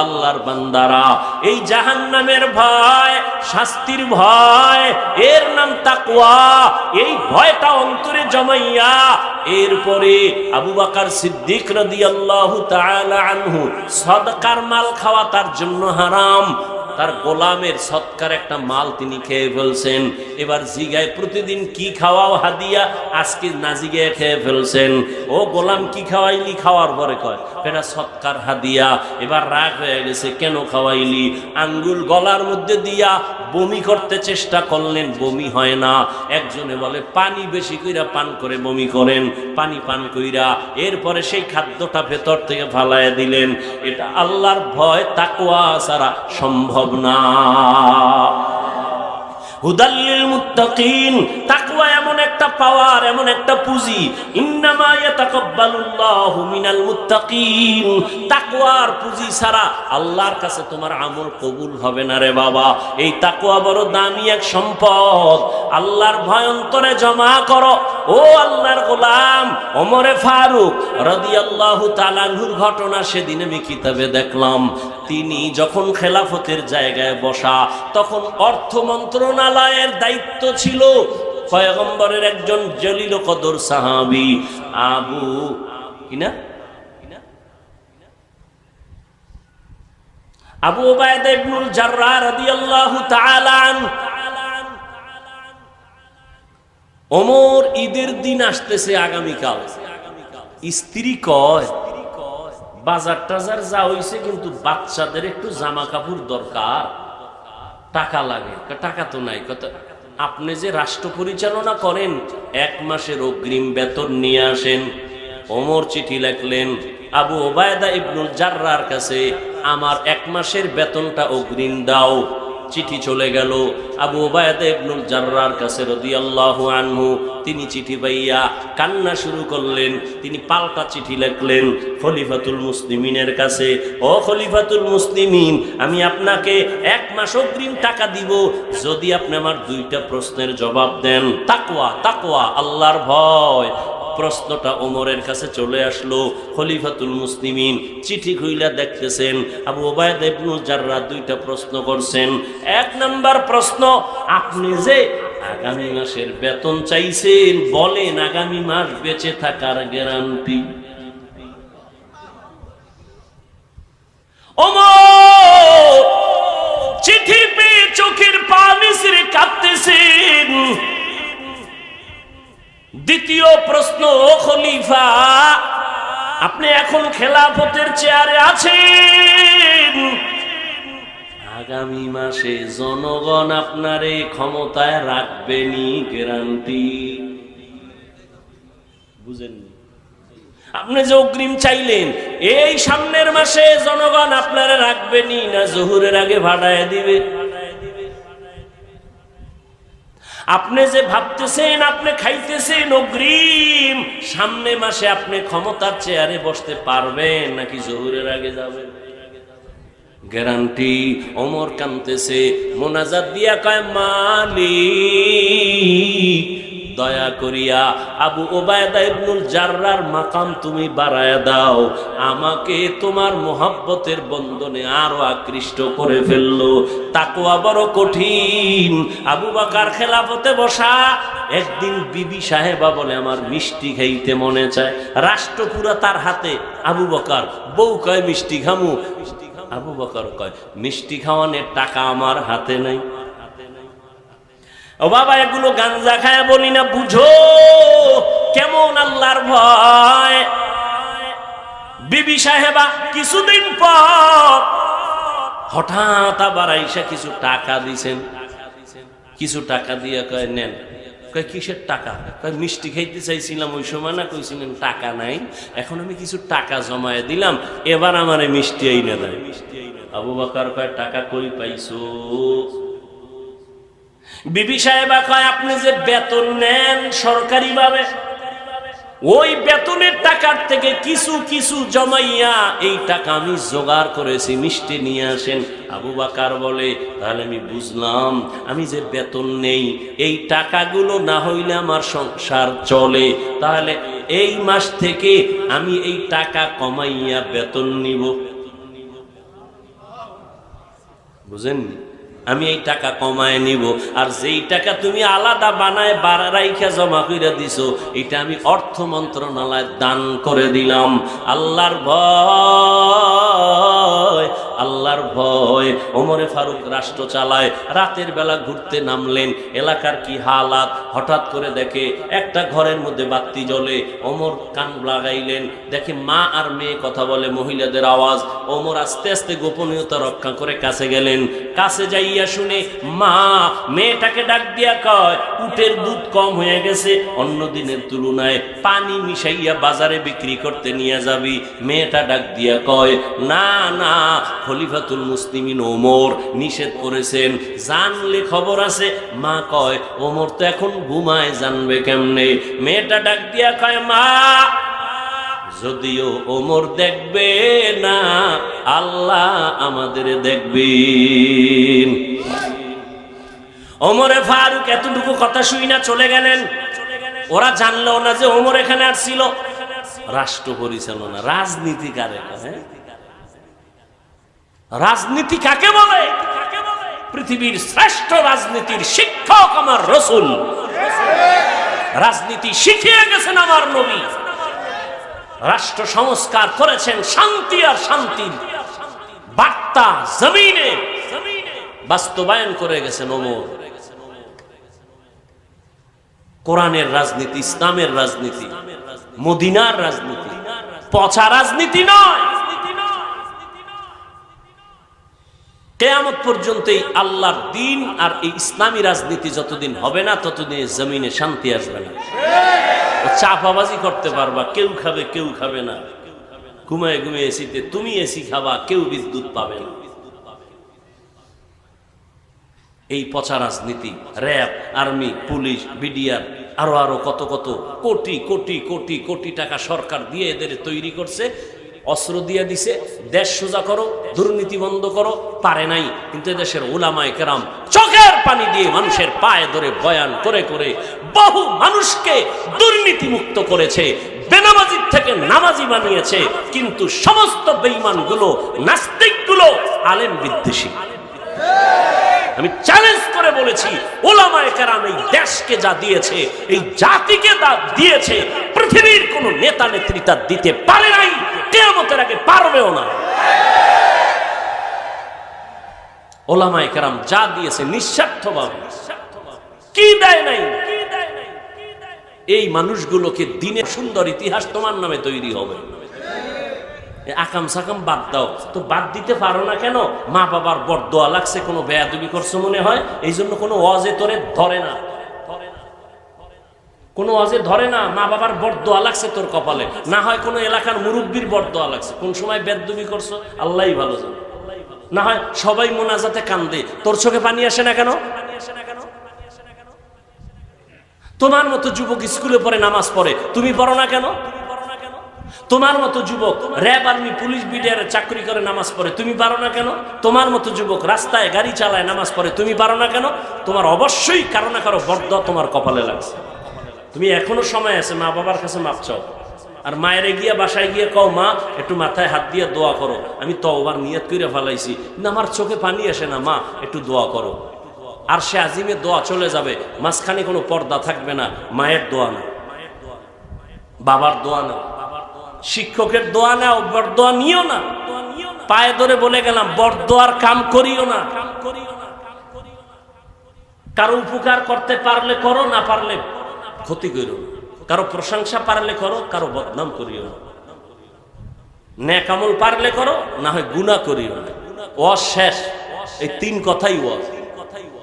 আল্লাহর বান্দারা, এই জাহান্নামের ভয়, শাস্তির ভয়, এর নাম তাকওয়া। এই ভয়টা অন্তরে জমাইয়া এরপরে আবু বকর সিদ্দিক রাদিয়াল্লাহু তাআলা আনহু সদকার মাল খাওয়া তার জন্য হারাম। তার গোলামের সৎকার একটা মাল তিনি খেয়ে ফেলছেন। এবার জিগায় প্রতিদিন কি খাওয়াও হাদিয়া, আজকে না জিগায় খেয়ে ফেলছেন। ও গোলাম কি খাওয়াইলি? খাওয়ার পরে কয় এটা সৎকার হাদিয়া। এবার রাগ হয়ে গেছে, কেন খাওয়াইলি? আঙ্গুল গলার মধ্যে দিয়া বমি করতে চেষ্টা করলেন, বমি হয় না। একজনে বলে পানি বেশি কইরা পান করে বমি করেন, পানি পান কইরা এরপরে সেই খাদ্যটা ভেতর থেকে ফালাইয়া দিলেন। এটা আল্লাহর ভয়, তাকওয়া ছাড়া সম্ভব না। হুদাল্লিল মুত্তাকিন, তাকওয়া এমন একটা পাওয়ার, এমন একটা পুঁজি। ইন্নামা ইয়াতাকাব্বালুল্লাহু মিনাল মুত্তাকিন, তাকওয়ার পুঁজি ছাড়া আল্লাহর কাছে তোমার আমল কবুল হবে না রে বাবা। এই তাকওয়া বড় দামি এক সম্পদ। আল্লাহর ভয় অন্তরে জমা করো। ও আল্লাহর গোলাম ওমরে ফারুক রাদিয়াল্লাহু তাআলা আনহুর ঘটনা সেদিন আমি কিতাবে দেখলাম। তিনি যখন খেলাফতের জায়গায় বসা, তখন অর্থ মন্ত্রণালয়ের দায়িত্ব ছিল পয়গম্বরের একজন জলিল কদর সাহাবী আবু উবাইদা ইবনুল জাররাহ রাদিয়াল্লাহু তাআলা আনহু। ওমর ঈদের দিন আসতেছে আগামীকাল। স্ত্রী কয় বাজার টাজার যা হইছে, কিন্তু বাচ্চাদের একটু জামা কাপড় দরকার, টাকা লাগে। টাকা তো নাই। কত আপনি যে রাষ্ট্র পরিচালনা করেন, 1 মাসের অগ্রিম বেতন নিয়ে আসেন। ওমর চিঠি লিখলেন আবু উবাইদা ইবনুল জাররাহর কাছে, আমার 1 মাসের বেতনটা অগ্রিম দাও। চিঠি চলে গেল আবু উবাইদা ইবনুল জাররাহর কাছে রাদিয়াল্লাহু আনহু। তিনি চিঠি পাইয়া কান্না শুরু করলেন। তিনি পাল্টা চিঠি লিখলেন খলিফাতুল মুসলিমিনের কাছে, ও খলিফাতুল মুসলিমিন, আমি আপনাকে 1 মাস অগ্রিম টাকা দিব যদি আপনি আমার 2টা প্রশ্নের জবাব দেন। তাকওয়া, তাকওয়া, আল্লাহর ভয়। প্রশ্নটা ওমরের কাছে চলে আসলো। খলিফাতুল মুসলিমিন চিঠি খুইলা দেখতেছেন আবু উবাইদা ইবনুল জাররাহ 2টা প্রশ্ন করছেন। 1 নাম্বার প্রশ্ন, আপনি যে আগামী মাসের বেতন চাইছেন, বলেন আগামী মাস বেঁচে থাকার গ্যারান্টি। ওমর চিঠি পেয়ে চোখের পানি ছেড়ে কাঁদতেছেন। দ্বিতীয় প্রশ্ন, ও খলিফা, আপনি এখন খেলাফতের চেয়ারে আছেন, আগামী মাসে জনগণ আপনারে ক্ষমতায় রাখবেনি, গ্যারান্টি বুঝেননি? আপনি যে অগ্রিম চাইলেন, এই সামনের মাসে জনগণ আপনারে রাখবেনি না জোহরের আগে ভাড়ায় দিবে? আপনি যে ভাবতেছেন, আপনি খাইতেছেন অগ্রিম, সামনে মাসে আপনি ক্ষমতার চেয়ারে বসতে পারবেন নাকি জোহরের আগে যাবেন? গ্যারান্টি। ওমর কাঁদতেছে, মোনাজাত দিয়া কয় মালিক, দয়া করিয়া আবু উবাইদা ইবনুল জাররাহর মাকাম তুমি বাড়ায়া দাও, আমাকে তোমার মোহাব্বতের বন্ধনে আরো আকৃষ্ট করে ফেললো। তাকওয়া বড় কঠিন। আবু বকর খেলাফতে বসা, একদিন বিবি সাহেবা বলে আমার মিষ্টি খাইতে মনে চায়। রাষ্ট্র পুরা তার হাতে। আবু বকর, বউ কয় মিষ্টি খামু। আবু বকর কয় মিষ্টি খাওয়ানোর টাকা আমার হাতে নাই। ও বাবা, এগুলো গাঞ্জা খায় বলি না, বুঝো কেমন আল্লাহর ভয়। বিবি সাহেবা কিছুদিন পর হঠাৎ আবার আইসা কিছু টাকা দিছেন। কিছু টাকা দিয়ে কয় নেন। কয় কিসের টাকা? কয় মিষ্টি খাইতে চাইছিলাম, ওই সময় না কইছিলেন টাকা নাই, এখন আমি কিছু টাকা জমায়ে দিলাম, এবার আমারে মিষ্টি আইনা দেয়। আবু বকর কয় টাকা কই পাইছো? বিবি সাহেবা কয় আপনি যে বেতন নেন সরকারি ভাবে, ওই বেতনের টাকার থেকে কিছু কিছু জমাইয়া এই টাকা আমি জোগাড় করেছি, মিষ্টি নিয়ে আসেন। আবু বকর বলে তাহলে আমি বুঝলাম, আমি যে বেতন নেই, এই টাকাগুলো না হইলে আমার সংসার চলে, তাহলে এই মাস থেকে আমি এই টাকা কমাইয়া বেতন নিব। বুঝেননি? আমি এই টাকা কমায় নিব, আর যেই টাকা তুমি আলাদা বানায় রাইখা জমা করে দিছো, এটা আমি অর্থ মন্ত্রণালয়ে দান করে দিলাম। আল্লাহর ভয়, আল্লাহর ভয়। ওমরে ফারুক রাষ্ট্র চালায়, রাতের বেলা ঘুরতে নামলেন, এলাকার কি হালাত, হঠাৎ করে দেখে একটা ঘরের মধ্যে বাতি জ্বলে। ওমর কান লাগাইলেন, দেখে মা আর মেয়ে কথা বলে, মহিলাদের আওয়াজ। ওমর আস্তে আস্তে গোপনীয়তা রক্ষা করে কাছে গেলেন। কাছে যাইয়া শুনে মা মেয়েটাকে ডাক দিয়া কয়, উটের দুধ কম হয়ে গেছে, অন্য দিনের তুলনায়, পানি মিশাইয়া বাজারে বিক্রি করতে নিয়ে যাবি। মেয়েটা ডাক দিয়া কয়, না না, খলিফাতুল মুসলিমিন ওমর নিষেধ করেছেন, জানলে খবর আছে। মা কয়, ওমর তো এখন ঘুমায়, জানবে কেমনে? মেয়েটা ডাক দিয়া কয়, মা যদিও ওমর দেখবে না, আল্লাহ আমাদের দেখবেন। ওমরে ফারুক এতটুকু কথা শুই না চলে গেলেন। ওরা জানলো না যে ওমর এখানে আসছিল। রাষ্ট্র পরিচালনা, রাজনীতি কারে? রাজনীতি কাকে বলে? পৃথিবীর শ্রেষ্ঠ রাজনীতির শিক্ষক আমার রাসূল। রাজনীতি শিখিয়ে গেছেন আমার নবী। রাষ্ট্র সংস্কার করেছেন, শান্তি আর শান্তির বার্তা জমিনে বাস্তবায়ন করে গেছেন ওমর। কোরআনের রাজনীতি, ইসলামের রাজনীতি, মদিনার রাজনীতি, পচা রাজনীতি নয়। কিয়ামত পর্যন্তই আল্লাহর দ্বীন আর এই ইসলামী রাজনীতি যতদিন হবে না, ততদিন জমিনে শান্তি আসবে না। চাপাবাজি করতে পারবা, কেউ খাবে কেউ খাবে না। ঘুমায় ঘুমিয়ে এসিতে তুমি এসি খাবা, কেউ বিদ্যুৎ পাবে না। এই পচা রাজনীতি, র্যাব, আর্মি, পুলিশ, বিডিআর, আরো আরো কত কত কোটি কোটি কোটি কোটি টাকা সরকার দিয়ে এদের তৈরি করছে, অস্ত্র দিয়ে দিছে, দেশ সোজা করো, দুর্নীতি বন্ধ করো। পারে নাই, কিন্তু দেশের উলামায়ে কেরাম চোখের পানি দিয়ে মানুষের পায়ে ধরে বয়ান করে করে বহু মানুষকে দুর্নীতি মুক্ত করেছে, বেনামাজির থেকে নামাজি বানিয়েছে। কিন্তু সমস্ত বেঈমানগুলো, নাস্তিকগুলো আলেম বিদ্বেষী। আমি চ্যালেঞ্জ করে বলেছি, উলামায়ে কেরাম এই দেশকে যা দিয়েছে, এই জাতিকে যা দিয়েছে, পৃথিবীর কোন নেতা নেত্রী তা দিতে পারে নাই, কিয়ামতের আগে পারবেও না। উলামায়ে কেরাম যা দিয়েছে নিঃস্বার্থভাবে, কি দেয় নাই। এই মানুষগুলোকে দিনের সুন্দর ইতিহাস তোমার নামে তৈরি হবে। আকাম সাকাম বাদ দাও তো, বাদ দিতে পারো না কেন? মা বাবার বরদোয়া লাগছে, কোনো বেয়াদবি করছো মনে হয়, এই জন্য কোনো ওয়াজে তোরে ধরে না, কোনো ওয়াজে ধরে না। মা বাবার বরদোয়া লাগছে তোর কপালে, না হয় কোনো এলাকার মুরব্বীর বরদোয়া লাগছে, কোন সময় বেয়াদবি করছো আল্লাহই ভালো জানে। না হয় সবাই মোনাজাতে কান্দে, তোর চোখে পানি আসে না কেন? তোমার মতো যুবক স্কুলে পড়ে, নামাজ পড়ে, তুমি পড়ো না কেন? তোমার মতো যুবক র্যাব, আর্মি, পুলিশ, বিডিআর চাকরি করে, নামাজ পড়ে, তুমি পারো না কেন? তোমার মতো যুবক রাস্তায় গাড়ি চালায়, নামাজ পড়ে, তুমি পারো না কেন? তোমার অবশ্যই কারো না কারো বরদোয়া তোমার কপালে লাগছে। তুমি এখনো সময় আছে, মা বাবার কাছে মাপ চাও। আর মায়ের গিয়া বাসায় গিয়ে কও, মা একটু মাথায় হাত দিয়ে দোয়া করো, আমি তওবার নিয়ত করে ফেলাইছি, কিন্তু আমার চোখে পানি আসে না, মা একটু দোয়া করো। আর সে আজিমে দোয়া চলে যাবে, মাঝখানে কোনো পর্দা থাকবে না। মায়ের দোয়া না, বাবার দোয়া না, শিক্ষকের দোয়া না, বরদোয়া নিও না। পায়ে ধরে বলে গেলাম, বরদোয়ার কাম করিও না। কারো উপকার করতে পারলে করো, না পারলে ক্ষতি করো। কারো প্রশংসা পারলে করো, কারো বদনাম করিও না। নেক আমল পারলে করো, না হয় গুনাহ করিও না। ওয়াজ শেষ, এই তিন কথাই ওয়াজ।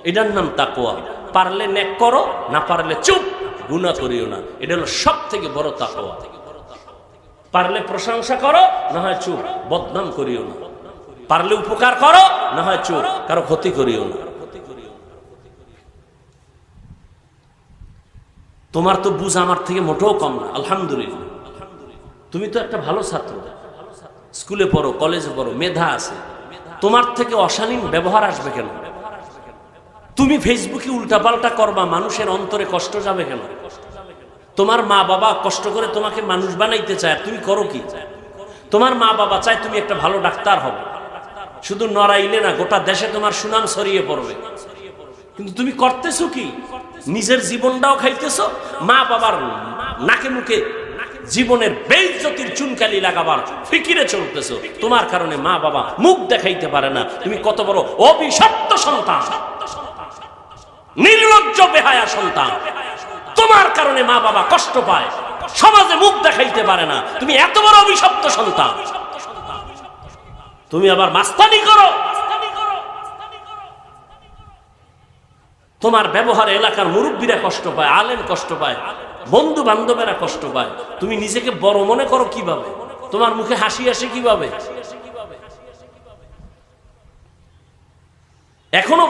এটার নাম তাকওয়া। পারলে নেক করো, না পারলে চুপ, গুনাহ করিও না। এটা হলো সব থেকে বড় তাকওয়া। পারলে প্রশংসা করো, না হয় চুপ, বদনাম করিও না। পারলে উপকার করো, না হয় চুপ, কারো ক্ষতি করিও না। তোমার তো বুঝ আমার থেকে মোটেও কম না, আলহামদুলিল্লাহ। তুমি তো একটা ভালো ছাত্র, স্কুলে পড়ো, কলেজে পড়ো, মেধা আছে। তোমার থেকে অশালীন ব্যবহার আসবে কেন? তুমি ফেসবুকে উল্টাপাল্টা করবা, মানুষের অন্তরে কষ্ট যাবে কেন? তোমার মা বাবা কষ্ট করে তোমাকে মানুষ বানাইতে চায়, তুমি করো কি? তোমার মা বাবা চায় তুমি একটা ভালো ডাক্তার হবে, শুধু নড়াইলে না, গোটা দেশে তোমার সুনাম ছড়িয়ে পড়বে। কিন্তু তুমি করতেছো কি? নিজের জীবনটাও খাইতেছো, মা বাবার নাকে মুখে জীবনের বেইজ্জতির চুনকালি লাগাবার ফিকিরে চলতেছো। তোমার কারণে মা বাবা মুখ দেখাইতে পারে না। তুমি কত বড় অভিশপ্ত সন্তান, নির্লজ্জ বেহায়া সন্তান। তোমার কারণে মা বাবা কষ্ট পায়, সমাজে মুখ দেখাইতে পারে না। তুমি এত বড় অভিশপ্ত সন্তান, তুমি আবার মাস্তানি করো। তোমার ব্যবহারে এলাকার মুরব্বীরা কষ্ট পায়, আলেম কষ্ট পায়, বন্ধু বান্ধবেরা কষ্ট পায়। তুমি নিজেকে বড় মনে করো কিভাবে? তোমার মুখে হাসি আসে কিভাবে? এখনো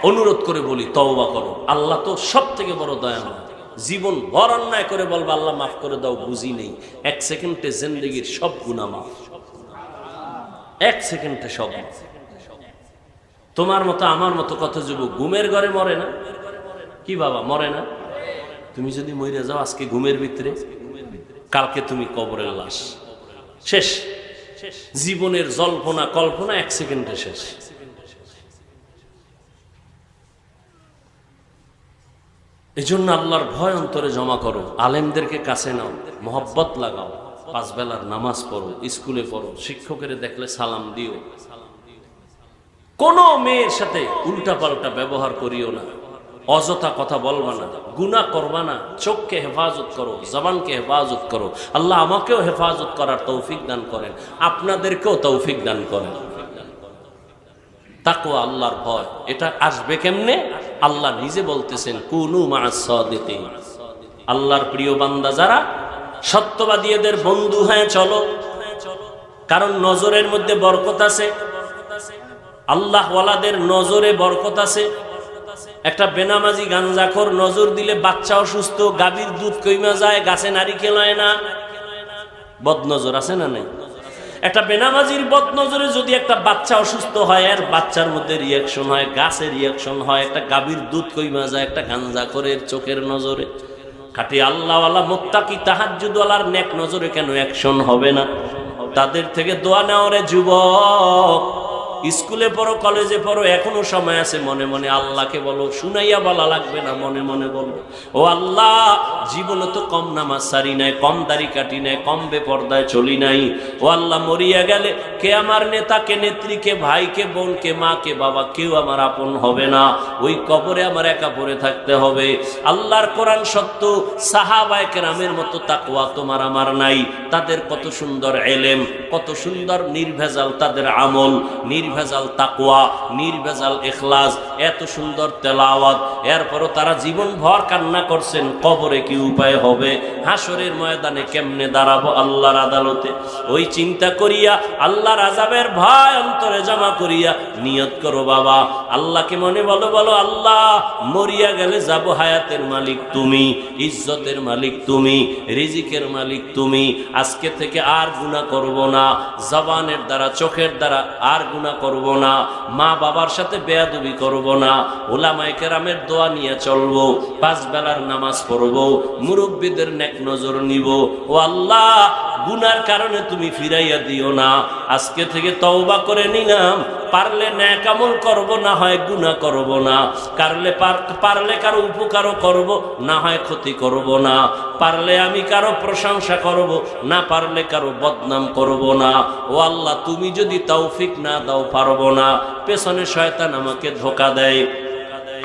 অনুরোধ করে বলি, তওবা করো। আল্লাহ তো সব থেকে বড় দয়াময়। জীবন ভর অন্যায় করে বলবা আল্লাহ মাফ করে দাও, বুঝি নেই। 1 সেকেন্ডে জিন্দেগির সব গুনাহ মাফ, 1 সেকেন্ডে সব। তোমার মতো আমার মতো কত যুবক ঘুমের ঘরে মরে না? কি বাবা মরে না? তুমি যদি মরে যাও আজকে ঘুমের ভিতরে, কালকে তুমি কবরের লাশ। শেষ। জীবনের জল্পনা কল্পনা 1 সেকেন্ডে শেষ। এই জন্য আল্লাহর ভয় অন্তরে জমা করো, আলেমদেরকে কাছে নাও, মহব্বত লাগাও, 5 বেলার নামাজ পড়ো, স্কুলে পড়ো, শিক্ষকের দেখলে সালাম দিও। কোনো মেয়ের সাথে উল্টাপাল্টা ব্যবহার করিও না, অযথা কথা বলবা না, গুনাহ করবা না। চোখকে হেফাজত করো, জবানকে হেফাজত করো। আল্লাহ আমাকেও হেফাজত করার তৌফিক দান করেন, আপনাদেরকেও তৌফিক দান করেন। তাকওয়া, আল্লাহর ভয়, এটা আসবে কেমনে? আল্লাহ নিজে বলতেছেন, কুনু মা'আস সাদিকিন। আল্লাহর প্রিয় বান্দা যারা, সত্যবাদী এদের বন্ধু হয়ে চলো। কারণ নজরের মধ্যে বরকত আছে, আল্লাহ ওয়ালাদের নজরে বরকত আছে। একটা বেনামাজি গাঞ্জাখোর নজর দিলে বাচ্চা অসুস্থ, গাভীর দুধ কইমা যায়, গাছে নারিকেল হয় না। বদনজর আছে না নাই? একটা বেনামাজির বদনজরে যদি একটা বাচ্চা অসুস্থ হয়, আর বাচ্চার মধ্যে রিয়াকশন হয়, গাছে রিয়াকশন হয়। একটা গাভীর দুধ কইমা যায় একটা গাঞ্জাখোরের চোখের নজরে। খাঁটি আল্লাহওয়ালা মুত্তাকি তাহাজ্জুদওয়ালার নেক নজরে কেন অ্যাকশন হবে না? তাদের থেকে দোয়া নাও রে যুবক। স্কুলে পড়ো, কলেজে পড়ো, এখনো সময় আছে। মনে মনে আল্লাহকে বলো, শুনাইয়া বলা লাগবে না, মনে মনে বলো, ও আল্লাহ, জীবনে তো কম নামাজ সারি নাই, কম দাড়ি কাটি নাই, কম বেপর্দায় চলি নাই। ও আল্লাহ, মরিয়া গেলে কে আমার নেতা, কে নেত্রী, কে ভাই, কে বোন, কে মা, কে বাবা, কেউ আমার আপন হবে না। ওই কবরে আমার একা পড়ে থাকতে হবে। আল্লাহর কোরআন সত্য, সাহাবায়ে কেরামের মতো তাকওয়া তোমার আমার নাই। তাদের কত সুন্দর এলেম, কত সুন্দর নির্ভেজাল তাদের আমল, নির্ভেজাল তাকওয়া, নির্ভেজাল ইখলাস, এত সুন্দর তেলাওয়াত। এরপরও তারা জীবন ভর কান্না করছেন, কবরে কি উপায় হবে, হাসরের ময়দানে কেমনে দাঁড়াবো আল্লাহর আদালতে। ওই চিন্তা করিয়া, আল্লাহর আযাবের ভয় অন্তরে জমা করিয়া নিয়ত করো বাবা, আল্লাহকে মনে বলো, বলো আল্লাহ, মরিয়া গেলে যাব, হায়াতের মালিক তুমি, ইজ্জতের মালিক তুমি, রিজিকের মালিক তুমি। আজকে থেকে আর গুনাহ করব না, জবানের দ্বারা, চোখের দ্বারা আর গুনাহ করব না, মা বাবার সাথে বেয়াদবি করব না, উলামায়ে কেরামের দোয়া নিয়ে চলবো, 5 বেলার নামাজ পড়বো, মুরব্বীদের নেক নজর নিব। ও আল্লাহ, গুনার কারণে তুমি ফিরাইয়া দিও না। আজকে থেকে তওবা করে নিলাম, পারলে নেক আমল করব, না হয় গুনাহ করব না। পারলে কারো উপকারও করব, না হয় ক্ষতি করব না। পারলে আমি কারো প্রশংসা করব, না পারলে কারো বদনাম করব না। ও আল্লাহ, তুমি যদি তৌফিক না দাও পারব না। পেছনে শয়তান আমাকে ধোঁকা দেয়।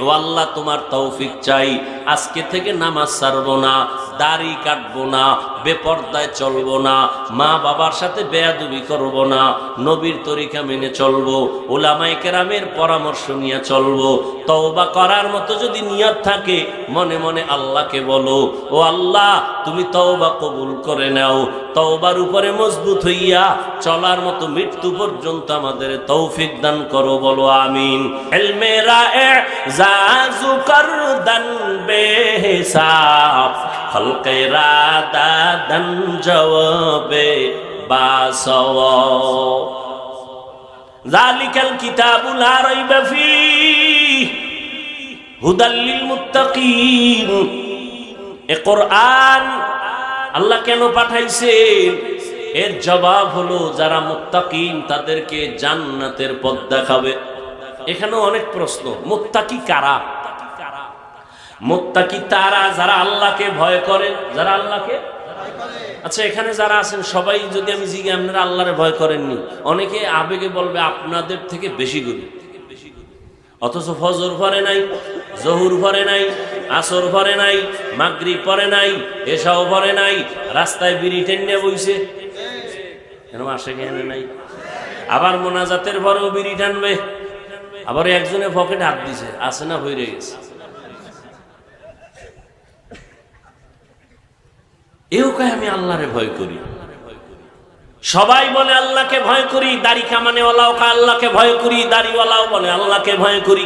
ও আল্লাহ, তোমার তৌফিক চাই। আজকে থেকে নামাজ ছাড়বো না, দাড়ি কাটবো না, বেপর্দায় চলবো না, মা বাবার সাথে বেয়াদবি করব না, নবীর তরিকা মেনে চলবো, উলামায়ে কেরামের পরামর্শ নিয়ে চলবো। তওবা করার মতো যদি নিয়ত থাকে, মনে মনে আল্লাহকে বলো, ও আল্লাহ, তুমি তওবা কবুল করে নাও। তওবার উপরে মজবুত হইয়া চলার মতো মৃত্যু পর্যন্ত আমাদের তৌফিক দান করো, বলো আমিন। ইলমে রা'জাজু করদান বেহিসাব, খলকে রাদাদান জওয়াবে বাসাওয়া, যালিকাল কিতাবু লা রাইবা ফীহি হুদাল লিল মুত্তাকিন। এ কোরআন আল্লাহ কেন পাঠাইছেন? এর জবাব হলো যারা মুত্তাকিন তাদেরকে জান্নাতের পথ দেখাবে। এখানেও অনেক প্রশ্ন, মুত্তাকি কারা? মুত্তাকি তারা যারা আল্লাহকে ভয় করে, যারা আল্লাহকে, আচ্ছা এখানে যারা আছেন সবাই যদি আমি জিজ্ঞাসা আপনারা আল্লাহরে ভয় করেননি, অনেকে আবেগে বলবে আপনাদের থেকে বেশি করি, অথচ ফজর পড়ে নাই, জহুর পড়ে নাই, আসর পড়ে নাই, মাগরিব পড়ে নাই, এশাও পড়ে নাই, রাস্তায় বিড়ি টেনে বইছে, এরকম আসে কেন নাই? আবার মোনাজাতের পরেও বিড়ি টানবে, আবার একজনের পকেটে হাত দিছে, আছে না হয়ে গেছে। এও কয় আমি আল্লাহরে ভয় করি। সবাই বলে আল্লাহকে ভয় করি, দাড়ি কামানেওয়ালাও আল্লাহকে ভয় করি, দাড়িওয়ালাও বলে আল্লাহকে ভয় করি।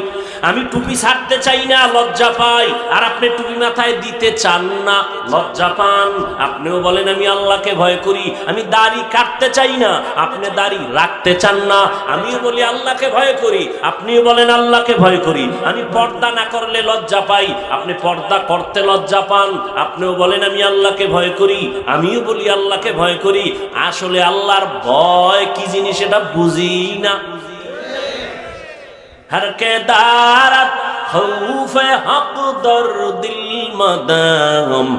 আমি টুপি ছাড়তে চাই না, লজ্জা পাই, আর আপনি টুপি মাথায় দিতে চান না, লজ্জা পান। আপনিও বলেন আমি আল্লাহকে ভয় করি। আমি দাড়ি কাটতে চাই না, আপনি দাড়ি রাখতে চান না। আমিও বলি আল্লাহকে ভয় করি, আপনিও বলেন আল্লাহকে ভয় করি। আমি পর্দা না করলে লজ্জা পাই, আপনি পর্দা করতে লজ্জা পান। আপনিও বলেন আমি আল্লাহকে ভয় করি, আমিও বলি আল্লাহকে ভয় করি। আসলে আল্লাহর ভয় কি জিনিস এটা বুঝি না। हर के दारत खौफ हक दर दिल मदाम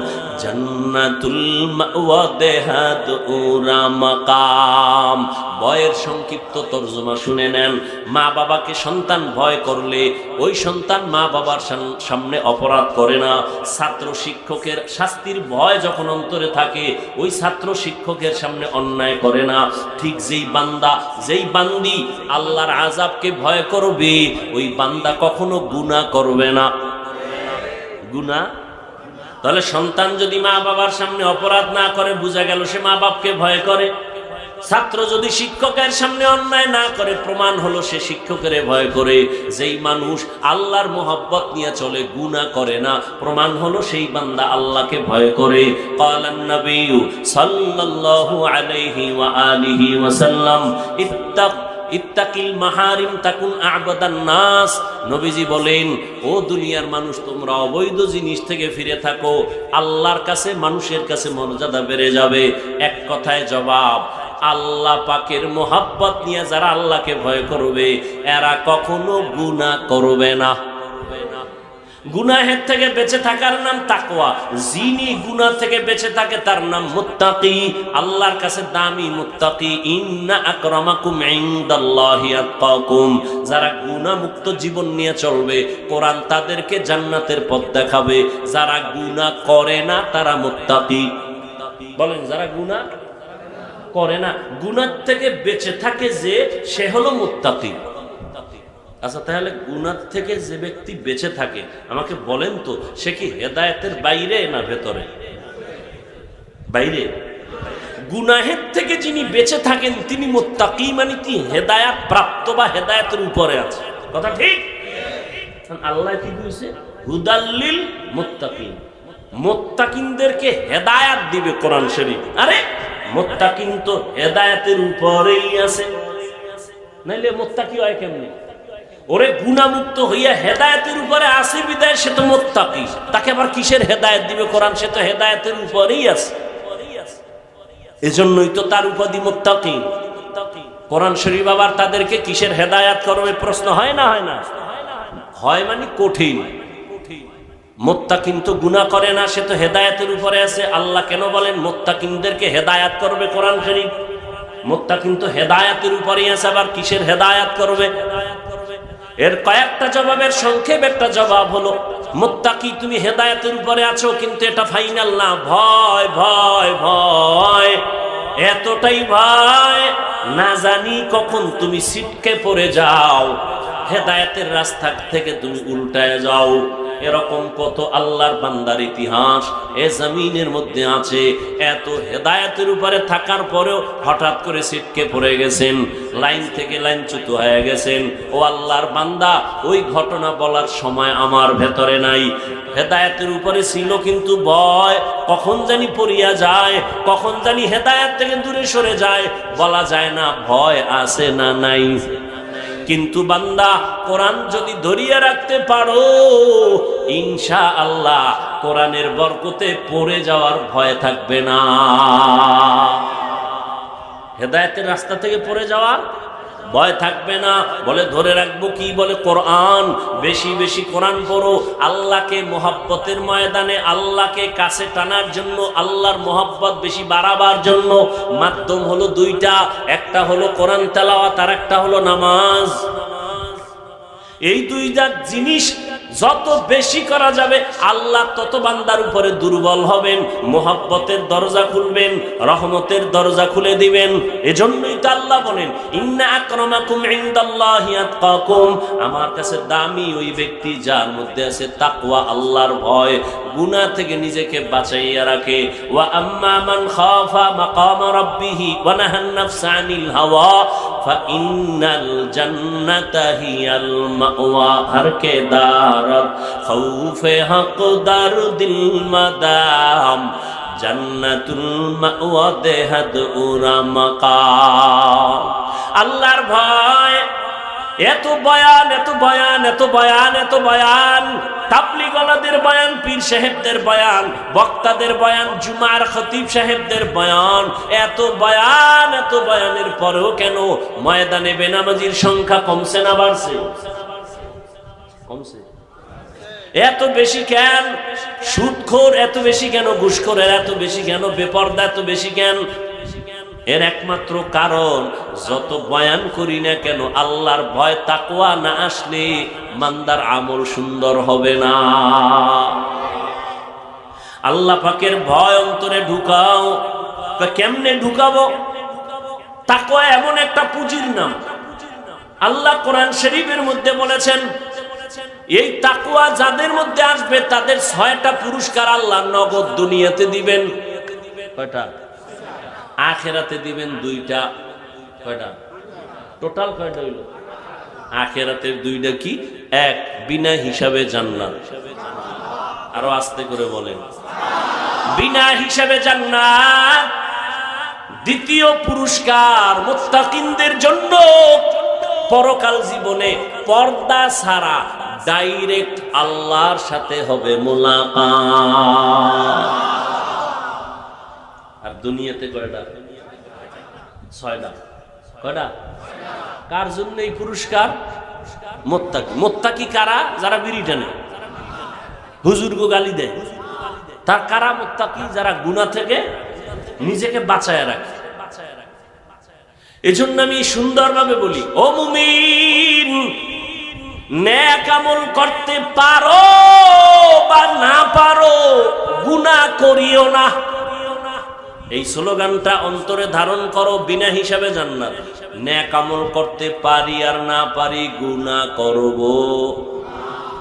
জান্নাতুল মাওয়া দেহাদ উরা মাকাম। ভয়ের সংক্ষিপ্ত তরজমা শুনে নেন। মা বাবাকে সন্তান ভয় করলে ওই সন্তান মা বাবার সামনে অপরাধ করে না। ছাত্র শিক্ষকের শাস্তির ভয় যখন অন্তরে থাকে ওই ছাত্র শিক্ষকের সামনে অন্যায় করে না। ঠিক যেই বান্দা, যেই বান্দি আল্লাহর আযাবকে ভয় করবে ওই বান্দা কখনো গুনাহ করবে না। গুনাহ, তাহলে সন্তান যদি মা বাবার সামনে অপরাধ না করে বোঝা গেল সে মা বাপকে ভয় করে। ছাত্র যদি শিক্ষকের সামনে অন্যায় না করে প্রমাণ হলো সে শিক্ষকের ভয় করে। যেই মানুষ আল্লাহর মোহাব্বত নিয়ে চলে গুনাহ করে না প্রমাণ হলো সেই বান্দা আল্লাহকে ভয় করে। ক্বালান নবী সাল্লাল্লাহু আলাইহি ওয়া আলিহি ওয়াসাল্লাম ইত্তাকিল মাহারিম তাকুন আ'বাদান নাস। নবীজি বলেন ও দুনিয়ার মানুষ তোমরা অবৈধ জিনিস থেকে ফিরে থাকো, আল্লাহর কাছে মানুষের কাছে মর্যাদা বেড়ে যাবে। এক কথায় জবাব, আল্লাহ পাকের মোহাব্বত নিয়ে যারা আল্লাহকে ভয় করবে এরা কখনো গুনাহ করবে না। গুনাহের থেকে বেঁচে থাকার নাম তাকওয়া। যিনি গুনাহ থেকে বেঁচে থাকে তার নাম মুত্তাকি। আল্লাহর কাছে দামি মুত্তাকি। ইন্না আকরামাকুম ইনদাল্লাহি আতকাকুম। যারা গুনাহ মুক্ত জীবন নিয়ে চলবে কোরআন তাদেরকে জান্নাতের পথ দেখাবে। যারা গুনাহ করে না তারা মুত্তাকি। বলেন যারা গুনাহ করে না, গুনাহ থেকে বেঁচে থাকে যে সে হলো মুত্তাকি। আচ্ছা তাহলে গুনাহ থেকে যে ব্যক্তি বেঁচে থাকে আমাকে বলেন তো সে কি হেদায়েতের বাইরে না ভেতরে? বাইরে। গুনাহের থেকে যিনি বেঁচে থাকেন তিনি মুত্তাকি, মানে কি হেদায়েত প্রাপ্ত বা হেদায়েতের উপরে আছে। কথা ঠিক? আল্লাহ কি বলেছে? হুদাল্লিল মুত্তাকিন। মুত্তাকিনদেরকে হেদায়েত দিবে কোরআন শরীফ। আরে মুত্তাকিন তো হেদায়েতের উপরেই আছে, নাইলে মুত্তাকি হয় কেমনে? ওরে গুনাহমুক্ত হইয়া হেদায়েতের উপরে আসে বিদায় সে তো মুত্তাকি। তাকে আবার কিসের হেদায়েত দিবে কোরআন? সে তো হেদায়েতের উপরেই আছে। এজন্যই তো তার উপাধি মুত্তাকি। কোরআন শরীফ আবার তাদেরকে কিসের হেদায়েত করবে প্রশ্ন হয় না? হয় না? হয় মানে কঠিন। মুত্তাকিন তো গুনাহ করে না, সে তো হেদায়েতের উপরে আছে। আল্লাহ কেন বলেন মুত্তাকিনদেরকে হেদায়েত করবে কোরআন শরীফ? মুত্তাকিন তো হেদায়েতের উপরেই আছে, আবার কিসের হেদায়েত করবে? এর কয়েকটা জবাবের সংক্ষেপ একটা জবাব হলো মুত্তাকি তুমি হেদায়েতের উপরে আছো কিন্তু এটা ফাইনাল না। ভয় ভয় ভয়, এতটাই ভয় না জানি কখন তুমি ছিটকে পড়ে যাও, হেদায়েতের রাস্তা থেকে তুমি উল্টায় যাও। এরকম কত আল্লাহর বান্দার ইতিহাস এ জমিনের মধ্যে আছে। এত হেদায়েতের উপরে থাকার পরেও হঠাৎ করে ছিটকে পড়ে গেছেন, লাইন থেকে লাইনচ্যুত হয়ে গেছেন। ও আল্লাহর বান্দা, ওই ঘটনা বলার সময় আমার ভেতরে নাই। হেদায়েতের উপরে ছিল কিন্তু ভয় কখন জানি পড়িয়া যায়, কখন জানি হেদায়েত থেকে দূরে সরে যায়, বলা যায় না ভয় আছে না নাই। কিন্তু বান্দা কোরআন যদি ধরিয়ে রাখতে পারো ইনশাআল্লাহ কোরআনের বরকতে পড়ে যাওয়ার ভয় থাকবে না। হেদায়েতের রাস্তা থেকে পড়ে যাওয়ার ভয় থাকবে না। বলে ধরে রাখবো কি? বলে কোরআন, বেশি বেশি কোরআন পড়ো। আল্লাহকে মোহাব্বতের ময়দানে আল্লাহকে কাছে টানার জন্য, আল্লাহর মোহাব্বত বেশি বাড়াবার জন্য মাধ্যম হলো দুইটা, একটা হলো কোরআন তেলাওয়াত আর একটা হলো নামাজ। এই দুইটা জিনিস যত বেশি করা যাবে আল্লাহ তত বান্দার উপরে দুর্বল হবেন, মোহাব্বতের দরজা খুলবেন, রহমতের দরজা খুলে দিবেন। এজন্যই তো আল্লাহ বলেন ইন্না আকরামাকুম ইনদাল্লাহি আতকাকুম, আমার কাছে দামি ওই ব্যক্তি যার মধ্যে আছে তাকওয়া, আল্লাহর ভয়, গুনাহ থেকে নিজেকে বাঁচাইয়া রাখে। ওয়া আম্মা মান খাফা মাকাম রাব্বিহি ওয়া নাহান নাফসা আনিল হাওয়া ফা ইন্নাল জান্নাতা হিয়াল মাওয়া। হর কে দারত খৌফে হক দার দিল মাদাম জান্নাতুল মাওয়া দেহাদ উরা মাকাম। আল্লাহর ভয়, এত বয়ান, এত বয়ান, এত বয়ান, এত বয়ান, তাবলীগওয়ালাদের বয়ান, পীর সাহেবদের বয়ান, বক্তাদের বয়ান, জুমার খতিব সাহেবদের বয়ান, এত বয়ান, এত বয়ানের পরেও কেন ময়দানে বেনামাজির সংখ্যা কমছে না বাড়ছে? কমছে। এত বেশি কেন? সুদখোর এত বেশি কেন? ঘুষখোরের এত বেশি কেন? বেপরদা এত বেশি কেন? এর একমাত্র কারণ, যত বয়ান করি না কেন আল্লাহর ভয় তাকওয়া না আসলে মান্দার আমল সুন্দর হবে না। আল্লাহ পাকের ভয় অন্তরে ঢুকাও। কেমনে ঢুকাবো? তাকওয়া এমন একটা পুঁজির নাম। আল্লাহ কোরআন শরীফের মধ্যে বলেছেন, এই তাকওয়া যাদের মধ্যে আসবে তাদের 6টা পুরস্কার আল্লাহ নগদ দুনিয়াতে দিবেন। কয়টা? আখেরাতে দিবেন 2টা। কয়টা? টোটাল কয়টা হইল? আখেরাতের 2টা কি? 1 বিনা হিসাবে জান্নাত। আরো আস্তে করে বলেন, বিনা হিসাবে জান্নাত। দ্বিতীয় পুরস্কার মুত্তাকিনদের জন্য পরকাল জীবনে পর্দা ছাড়া ডাইরেক্ট আল্লাহর সাথে হবে মোলাকাত। আর দুনিয়াতে কয়টা? 6টা। কয়টা? কার জন্য এই পুরস্কার? মুত্তাকি। মুত্তাকি কারা? যারা বিড়ি টানে, হুজুরকে গালি দেয়, তার কারা মুত্তাকি? যারা গুনাহ থেকে নিজেকে বাঁচায় রাখে। এজন্য আমি সুন্দরভাবে বলি, ও মুমিন, নেক আমল করতে পারো বা না পারো, গুনাহ করিও না। এই স্লোগানটা অন্তরে ধারণ করো। বিনা হিসাবে জান্নাত। নেক আমল করতে পারি আর না পারি, গুনাহ করব,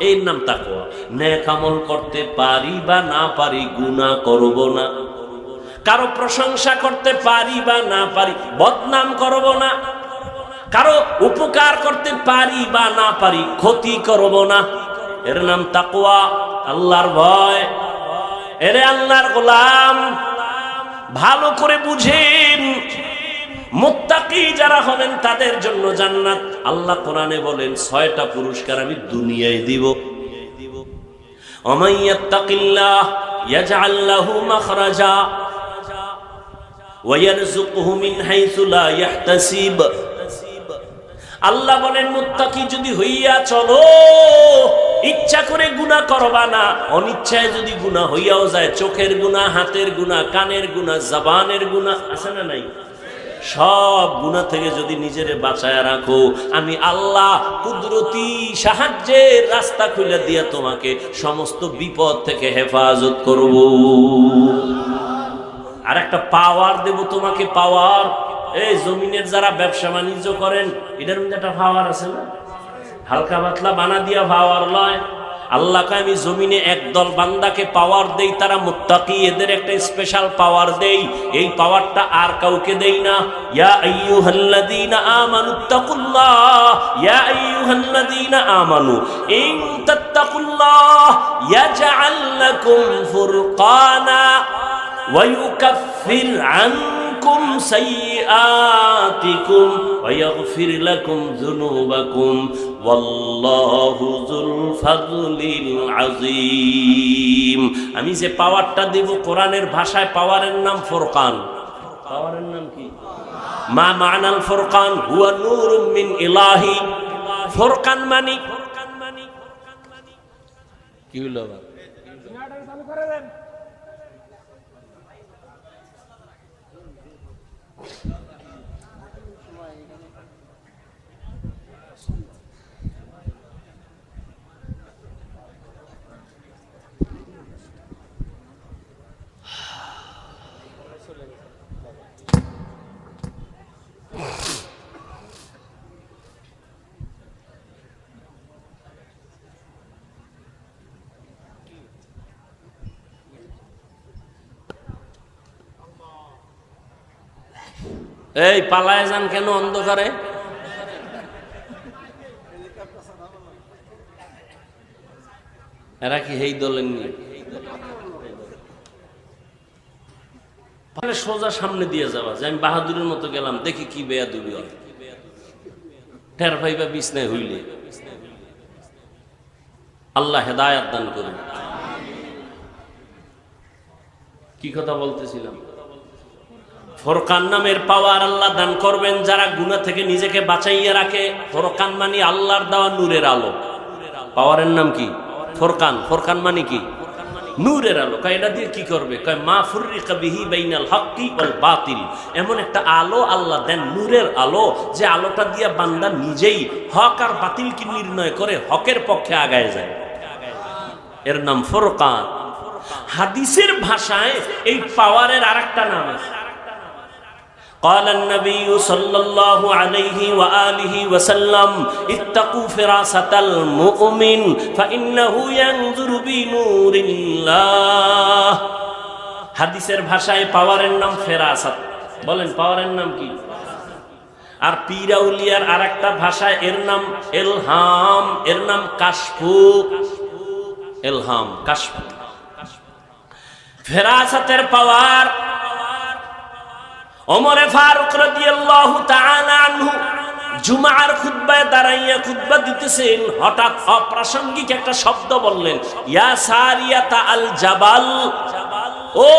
এর নাম তাকওয়া। নেক আমল করতে পারি বা না পারি, গুনাহ করব না। কারো প্রশংসা করতে পারি বা না পারি, বদনাম করব না। কারো উপকার করতে পারি বা না পারি, ক্ষতি করব না। এর নাম তাকওয়া, আল্লাহর ভয়। এরে আল্লাহর গোলাম, ভালো করে বুঝেন, মুত্তাকি যারা হবেন তাদের জন্য জান্নাত। আল্লাহ কোরআনে বলেন 6টা পুরস্কার আমি দুনিয়ায় দিব। ওমান ইয়াত্তাকিল্লাহ ইয়াজআল লাহু মাখরাজা ওয়া ইয়ারযুকহু মিন হাইসু লা ইয়াহতাসিব। আল্লাহ বলেন, মুত্তাকি যদি হইয়া চলো, ইচ্ছা করে গুনাহ করবা না, অনিচ্ছায় যদি গুনাহ হইয়াও যায়, চোখের গুনাহ, হাতের গুনাহ, কানের গুনাহ, জবানের গুনাহ, আছে না নাই? সব গুনাহ থেকে যদি নিজেরে বাঁচায় রাখো, আমি আল্লাহ কুদরতি সাহায্যের রাস্তা খুলে দিয়ে তোমাকে সমস্ত বিপদ থেকে হেফাজত করব। আর একটা পাওয়ার দেব তোমাকে, পাওয়ার। এই জমিনের যারা ব্যবসা বাণিজ্য করেন, এটার মধ্যে একটা পাওয়ার আছে না? হালকা পাতলা বানা দিয়া পাওয়ার লয়। আল্লাহকে আমি জমিনে একদল বান্দাকে পাওয়ার দেই, তারা মুত্তাকি, এদের একটা স্পেশাল পাওয়ার দেই। এই পাওয়ারটা আর কাউকে দেই না। ইয়া আইয়ুহাল্লাযীনা আমানুত্তাকুল্লাহ, ইয়া আইয়ুহাল্লাযীনা আমানু ইন তাত্তাকুল্লাহ ইয়াজআল লাকুম ফুরকানা ওয়া ইউকাফির আনকুম সাইয়্যাতিকুম ওয়া ইয়াগফির লাকুম যুনুবাকুম ওয়াল্লাহু যুল ফাযলিল আযীম। আমি যে পাওয়ারটা দেব, কোরআনের ভাষায় পাওয়ারের নাম ফুরকান। পাওয়ারের নাম কি? মা মা'নাল ফুরকান হুয়া নূরুম মিন ইলাহি। ফুরকান মানে কি হলো? এই পালায় যান কেন অন্ধকারে? এরা কি হেই দলেন নি? সোজা সামনে দিয়ে যাওয়া যে আমি বাহাদুরের মতো গেলাম, দেখি কি বেয়াদবি হয়, টের ভাইবা বিছনায় হইলে। আল্লাহ হেদায়াত দান করুন। কি কথা বলতেছিলাম? ফুরকান নামের পাওয়ার আল্লাহ দান করবেন যারা গুনাহ থেকে নিজেকে বাঁচাইয়া রাখে। ফুরকান মানে আল্লাহর দেওয়া নূরের আলো। পাওয়ারের নাম কি? ফুরকান। ফুরকান মানে কি? নূরের আলো। কয় এটা দিয়ে কি করবে? কয় মা ফুররিকা বিহি বাইনাল হক্কি ওয়াল বাতিল। এমন একটা আলো আল্লাহ দেন, নূরের আলো, যে আলোটা দিয়ে বান্দা নিজেই হক আর বাতিলকে নির্ণয় করে হকের পক্ষে আগায় যায়। এর নাম ফুরকান। হাদিসের ভাষায় এই পাওয়ারের আরেকটা নাম আছে। قال النبي صلى الله عليه وآله وسلم اتقوا فراسة المؤمن فإنه ينظر بنور الله। হাদিসের ভাষায় পাওয়ারের নাম ফেরাসাত। বলেন পাওয়ারের নাম কি? আর পীর আউলিয়ার আরেকটা ভাষায় এর নাম ইলহাম, এর নাম কাশফু। ইলহাম, কাশফু। ফেরাসাতের পাওয়ার ওমরে ফারুক রাদিয়াল্লাহু তাআলা আনহু জুমার খুতবায় দাঁড়াইয়া খুতবা দিতেছেন, হঠাৎ অপ্রাসঙ্গিক একটা শব্দ বললেন, ইয়া সারিয়াতা আল জাবাল। ও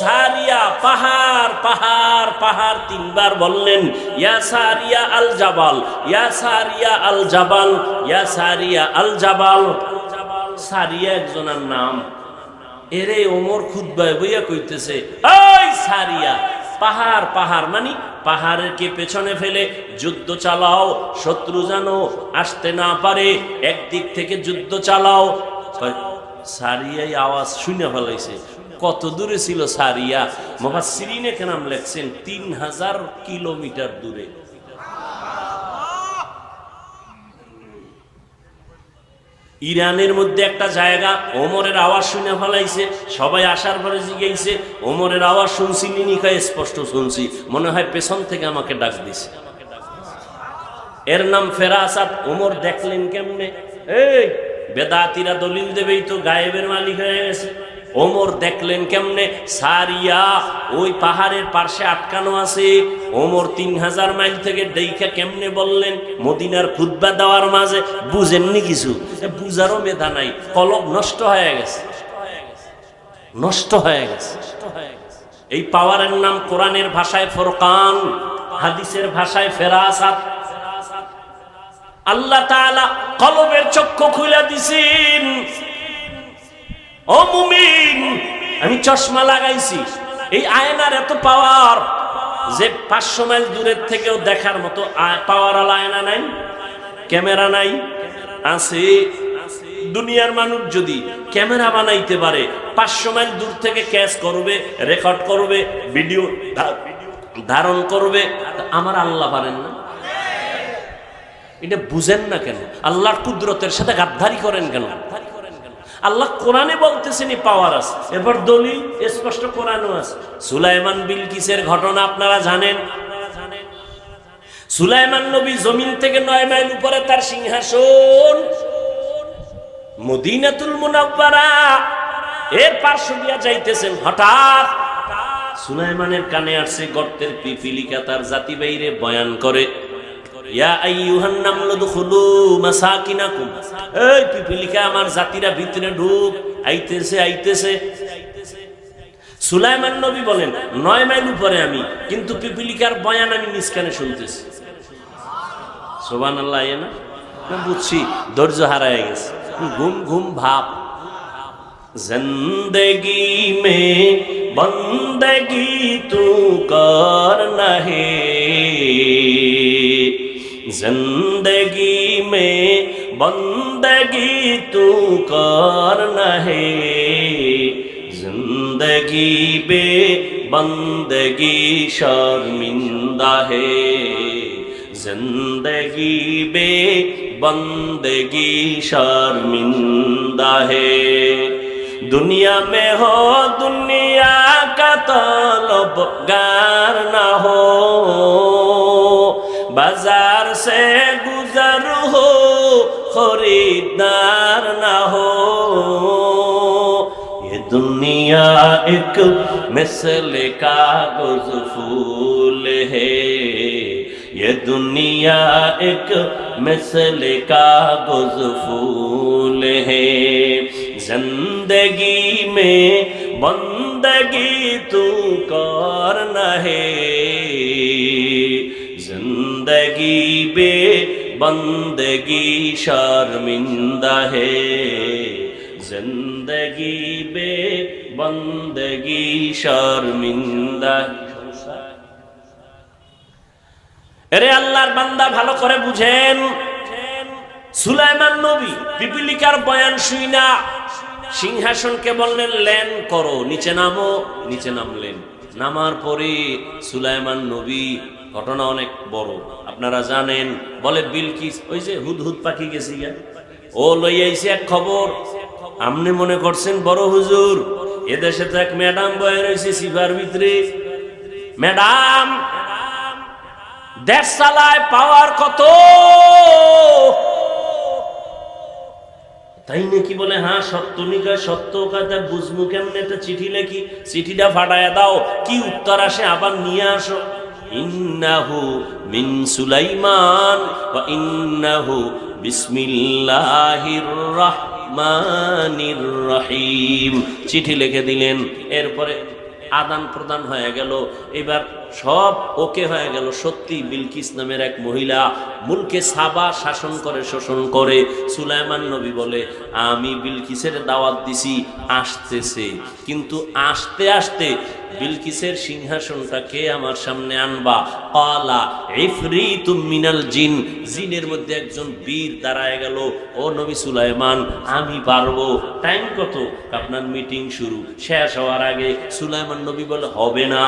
সারিয়া, পাহাড় পাহাড় পাহাড়, তিনবার বললেন ইয়া সারিয়া আল জাবাল, ইয়া সারিয়া আল জাবাল, ইয়া সারিয়া আল জাবাল। সারিয়া একজনের নাম। এরে ওমর খুতবায় বইয়া কইতেছে, এই সারিয়া, পাহাড় পাহাড় মানে পাহাড়ের কে পেছনে ফেলে যুদ্ধ চালাও, শত্রু জানো আসতে না পারে, একদিক থেকে যুদ্ধ চালাও। সারিয়াই আওয়াজ শুনে ফেলাইছে। কত দূরে ছিল সারিয়া? মুফাসসিরিনে কেরাম লেখছেন 3000 কিলোমিটার দূরে। ইরানের মধ্যে একটা জায়গা, ওমরের আওয়াজ শুনে ফেলাইছে। সবাই আসার পরে জিজ্ঞাসা, ওমরের আওয়াজ শুনছিলি নি? কয় স্পষ্ট শুনছি, মনে হয় পেছন থেকে আমাকে ডাক দিছে। এর নাম ফেরাসাত। ওমর দেখলেন কেমনে? এই বেদাতিরা দলিল দেবেই তো গায়েবের মালিক হয়ে গেছে। ওমর দেখলেন কেমনে? সারিয়া ওই পাহাড়ের পাশে আটকানো আছে। ওমর 3000 মাইল থেকে দেখা কেমনে বললেন? মদিনার খুতবা দেওয়ার মাঝে বুঝেননি কিছু, বুঝারও মেধা নাই, কলব নষ্ট হয়ে গেছে, নষ্ট হয়ে গেছে। এই পাওয়ারের নাম কোরআনের ভাষায় ফুরকান, হাদিসের ভাষায় ফেরাসাত। আল্লাহ তাআলা কলবের চক্ষু খুলে দিছেন। ও মুমিন, আমি চশমা লাগাইছি, এই আয়নার এত পাওয়ার যে 500 মাইল দূরের থেকেও দেখার মতো পাওয়ার আলা আয়না নাই, ক্যামেরা নাই। আছে। দুনিয়ার মানুষ যদি ক্যামেরা বানাইতে পারে, 500 মাইল দূর থেকে ক্যাচ করবে, রেকর্ড করবে, ভিডিও ধারণ করবে, আমার আল্লাহ পারেন না? এটা বুঝেন না কেন? আল্লাহর কুদরতের সাথে গাদ্দারি করেন কেন? আল্লাহ কোরআনে বলতেছেন পাওয়ার আছে, এরপর দলিল স্পষ্ট কোরআনও আছে। সুলাইমান বিলকিসের ঘটনা আপনারা জানেন। সুলাইমান নবী জমিন থেকে 9 মাইল উপরে তার সিংহাসন, মদিনাতুল মুনাওয়ারা এর পার্শ্ব দিয়া যাইতেছেন। হঠাৎ সুলাইমানের কানে আসছে গর্তের পিপিলিকা তার জাতি বাইরে বয়ান করে, ইয়া আইয়ুহান নামলু দুখুলু মাসাকিনাকুম। এই পিপিলিকা, আমার জাতিরা ভিতরে ঢুক, আইতেছে আইতেছে। সুলাইমান নবী বলেন 9 মাইল উপরে আমি, কিন্তু পিপিলিকার বয়ান আমি নিজ কানে শুনতেছি। সুবহানাল্লাহ। না বুঝছি, ধৈর্য হারায় গেছে, ঘুম ঘুম ভাব। जिंदगी में बंदगी तू करना है, जिंदगी में बंदगी तू करना है, जिंदगी बे बंदगी शर्मिंदा है, जिंदगी बे बंदगी शर्मिंदा है। दुनिया में हो दुनिया का तलबगार ना हो, बाजार से गुजर हो खरीदार ना हो, ये दुनिया एक मिसल कागज फूल है, ये दुनिया एक मिसल कागज फूल है, जिंदगी में बंदगी तू करना है, जिंदगी बे बंदगी शर्मिंदा है, जिंदगी बे बंदगी शर्मिंदा। अरे আল্লাহর বান্দা ভালো করে বুঝেন, সুলাইমান নবী পিপিলিকার বয়ান শুই না সিংহাসনকে বললেন ল্যান করো, নিচে নামো। নিচে নামলেন। নামার পরে সুলাইমান নবী, ঘটনা অনেক বড় আপনারা জানেন, বলে বিলকিস ওই যে হুদহুদ পাখি গেছি গা, ও লই আইছে এক খবর। আপনি মনে করছেন বড় হুজুর, এদেশে তো এক ম্যাডাম বয়ে রয়েছে সিফার ভিতরে। ম্যাডাম দেশ চালায়, পাওয়ার কত, তাই নাকি? বলে হ্যাঁ সত্য নিকা সত্য কথা বুঝমু কেমনে, একটা চিঠি লেখি, চিঠিটা ফাটায়া দাও, কি উত্তর আসে আবার নিয়ে আসো। ইন্নাহু মিন সুলাইমান ওয়া ইন্নাহু বিসমিল্লাহির রহমানির রহিম। চিঠি লিখে দিলেন। এরপরে আদান প্রদান হয়ে গেল। এবার সব ওকে হয়ে গেল। সত্যি বিলকিস নামের এক মহিলা মুলকে সাবা শাসন করে, শোষণ করে। সুলাইমান নবী বলে আমি বিলকিসের দাওয়াত দিছি, আসতেছে, কিন্তু আসতে আসতে বিলকিসের সিংহাসনটা কে আমার সামনে আনবা? ক্বালা ইফরিতুম মিনাল জিন, জিনের মধ্যে একজন বীর দাঁড়ায় গেল। ও নবী সুলাইমান, আমি পারবো। টাইম কত? আপনার মিটিং শুরু শেষ হওয়ার আগে। সুলাইমান নবী বলে হবে না,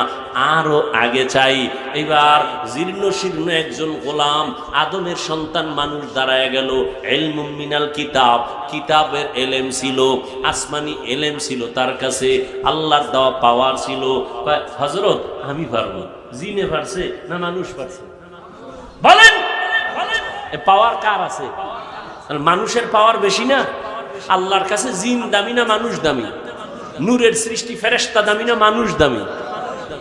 আরো আগে চাই। এবার জীর্ণ শীর্ণ একজন গোলাম, আদমের সন্তান মানুষ দাঁড়ায় গেল। ইলমুম মিনাল কিতাব, কিতাবের এলেম ছিল, আসমানি এলেম ছিল তার কাছে, আল্লাহর দেওয়া পাওয়ার ছিল। হযরত আমি পারবো। জিনে পারছে না মানুষ পারছে? বলেন পাওয়ার কার আছে? মানুষের পাওয়ার বেশি না? আল্লাহর কাছে জিন দামি না মানুষ দামি? নূরের সৃষ্টি ফেরেশতা দামি না মানুষ দামি?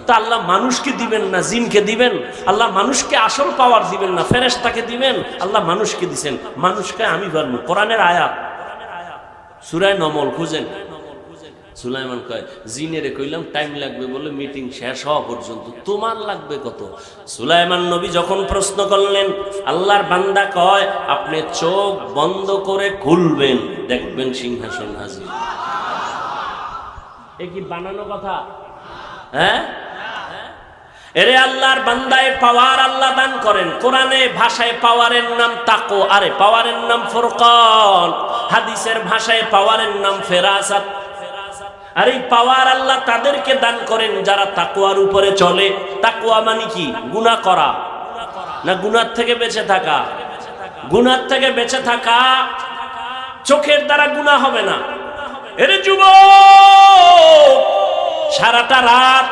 তা আল্লাহ মানুষকে দিবেন না জিনকে দিবেন? আল্লাহ মানুষকে আসল পাওয়ার দিবেন না ফেরেশতাকে দিবেন? আল্লাহ মানুষকে দিবেন। মানুষকে আমি পারবো। কোরআনের আয়াত সূরা নমল খুঁজেন। সুলাইমান কয় জিনেরে কইলাম টাইম লাগবে বলে মিটিং শেষ হওয়া পর্যন্ত, তোমার লাগবে কত? সুলাইমান নবী যখন প্রশ্ন করলেন, আল্লাহর বান্দা কয় আপনি চোখ বন্ধ করে খুলবেন, দেখবেন সিংহাসন হাজির। এ কি বানানো কথা? হ্যাঁ, এরে আল্লাহর বান্দায় পাওয়ার আল্লাহ দান করেন। কোরআনে ভাষায় পাওয়ারের নাম তাকো, আরে পাওয়ারের নাম ফুরকান। হাদিসের ভাষায় পাওয়ারের নাম ফেরাসাত। আর এই পাওয়ার আল্লাহ তাদেরকে দান করেন যারা তাকওয়ার উপরে চলে। তাকওয়া মানে কি? গুনাহ করা না গুনাহ থেকে বেঁচে থাকা? গুনাহ থেকে বেঁচে থাকা। চোখের দ্বারা গুনাহ হবে না। এরে যুবক, সারাটা রাত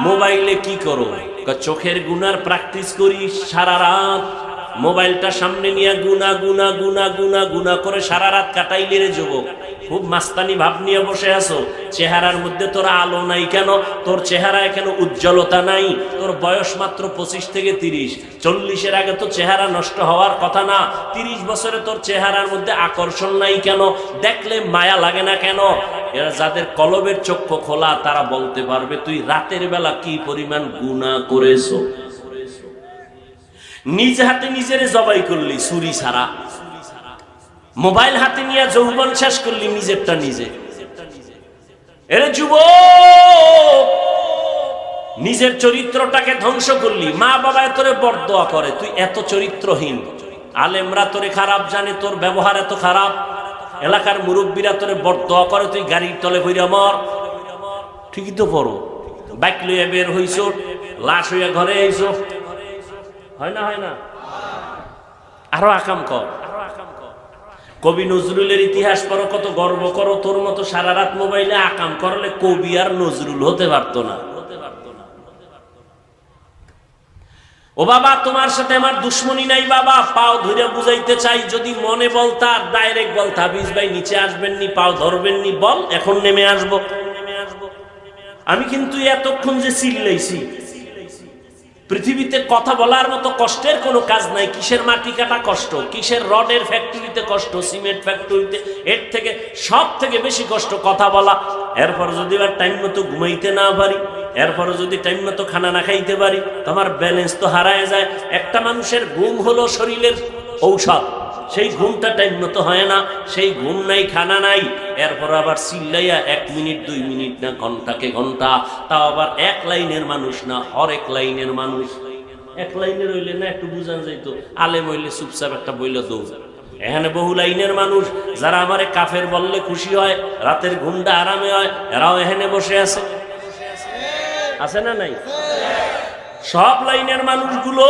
মোবাইলে কি করো? চোখের গুনার প্র্যাকটিস করি সারা রাত। মোবাইলটা সামনে নিয়ে গুনা গুনা গুনা গুনা গুনা করে সারা রাত কাটাইলে রে যুবক। খুব মাস্তানি ভাব নিয়ে বসে আছো, চেহারার মধ্যে তোর আলো নাই কেন? তোর চেহারায় কেন উজ্জ্বলতা নাই? তোর বয়স মাত্র 25 থেকে 30, 40-এর আগে তো চেহারা নষ্ট হওয়ার কথা না। 30 বছরে তোর চেহারার মধ্যে আকর্ষণ নাই কেন? দেখলে মায়া লাগে না কেন? এরা যাদের কলবের চক্ষু খোলা তারা বলতে পারবে তুই রাতের বেলা কি পরিমাণ গুনাহ করেছো। নিজ হাতে নিজের জবাই করলি চুরি ছাড়া, মোবাইল হাতে নিয়ে যৌবন শেষ করলি নিজেরটা নিজে। এরে যুবক, নিজের চরিত্রটাকে ধ্বংস করলি। মা বাবা তোরে বরদোয়া করে, তুই এত চরিত্রহীন। আলেমরা তোরে খারাপ জানে, তোর ব্যবহার এত খারাপ। এলাকার মুরব্বীরা তোরে বরদোয়া করে, তুই গাড়ির তলে কইরা মর। ঠিকই তো পড়ো, বাইক লইয়া বের হইছ, লাশ হইয়া ঘরে আইছ, হয় না? হয় না? আরো আকাম কর। কবি নজরুলের ইতিহাস পড়ো, কত গর্ব করো। তোর মতো সারা রাত মোবাইলে আকাম করলে কবি আর নজরুল হতে পারতো না। ও বাবা, তোমার সাথে আমার দুশ্মনী নাই বাবা, পাও ধরে বুঝাইতে চাই। যদি মনে বলতা, ডাইরেক্ট বলতা, হাফিজ ভাই নিচে আসবেননি, পাও ধরবেননি, বল এখন নেমে আসবো। আমি কিন্তু এতক্ষণ যে চিল্লাইছি, পৃথিবীতে কথা বলার মতো কষ্টের কোনো কাজ নাই। কিসের মাটি কাটা কষ্ট, কিসের রডের ফ্যাক্টরিতে কষ্ট, সিমেন্ট ফ্যাক্টরিতে, এর থেকে সব থেকে বেশি কষ্ট কথা বলা। এরপর যদি আর টাইম মতো ঘুমাইতে না পারি, এরপর যদি টাইম মতো খানা না খাইতে পারি, তোমার ব্যালেন্স তো হারায় যায়। একটা মানুষের ঘুম হলো শরীরের ঔষধ, সেই ঘুমটা টাইম মতো হয় না, সেই ঘুম নাই, খানা নাই। এরপর আবার চিল্লাইয়া 1 মিনিট 2 মিনিট না, ঘন্টাকে ঘন্টা, তাও আবার এক লাইনের মানুষ না, হরেক লাইনের মানুষ। এক লাইনের হইলে না একটু বুঝান যাইতো, আলেম হইলে চুপচাপ একটা বইলে দৌড়। এখানে বহু লাইনের মানুষ, যারা আমারে কাফের বললে খুশি হয়, রাতের ঘুমটা আরামে হয়, এরাও এখানে বসে আছে। আছে না নাই? সব লাইনের মানুষগুলো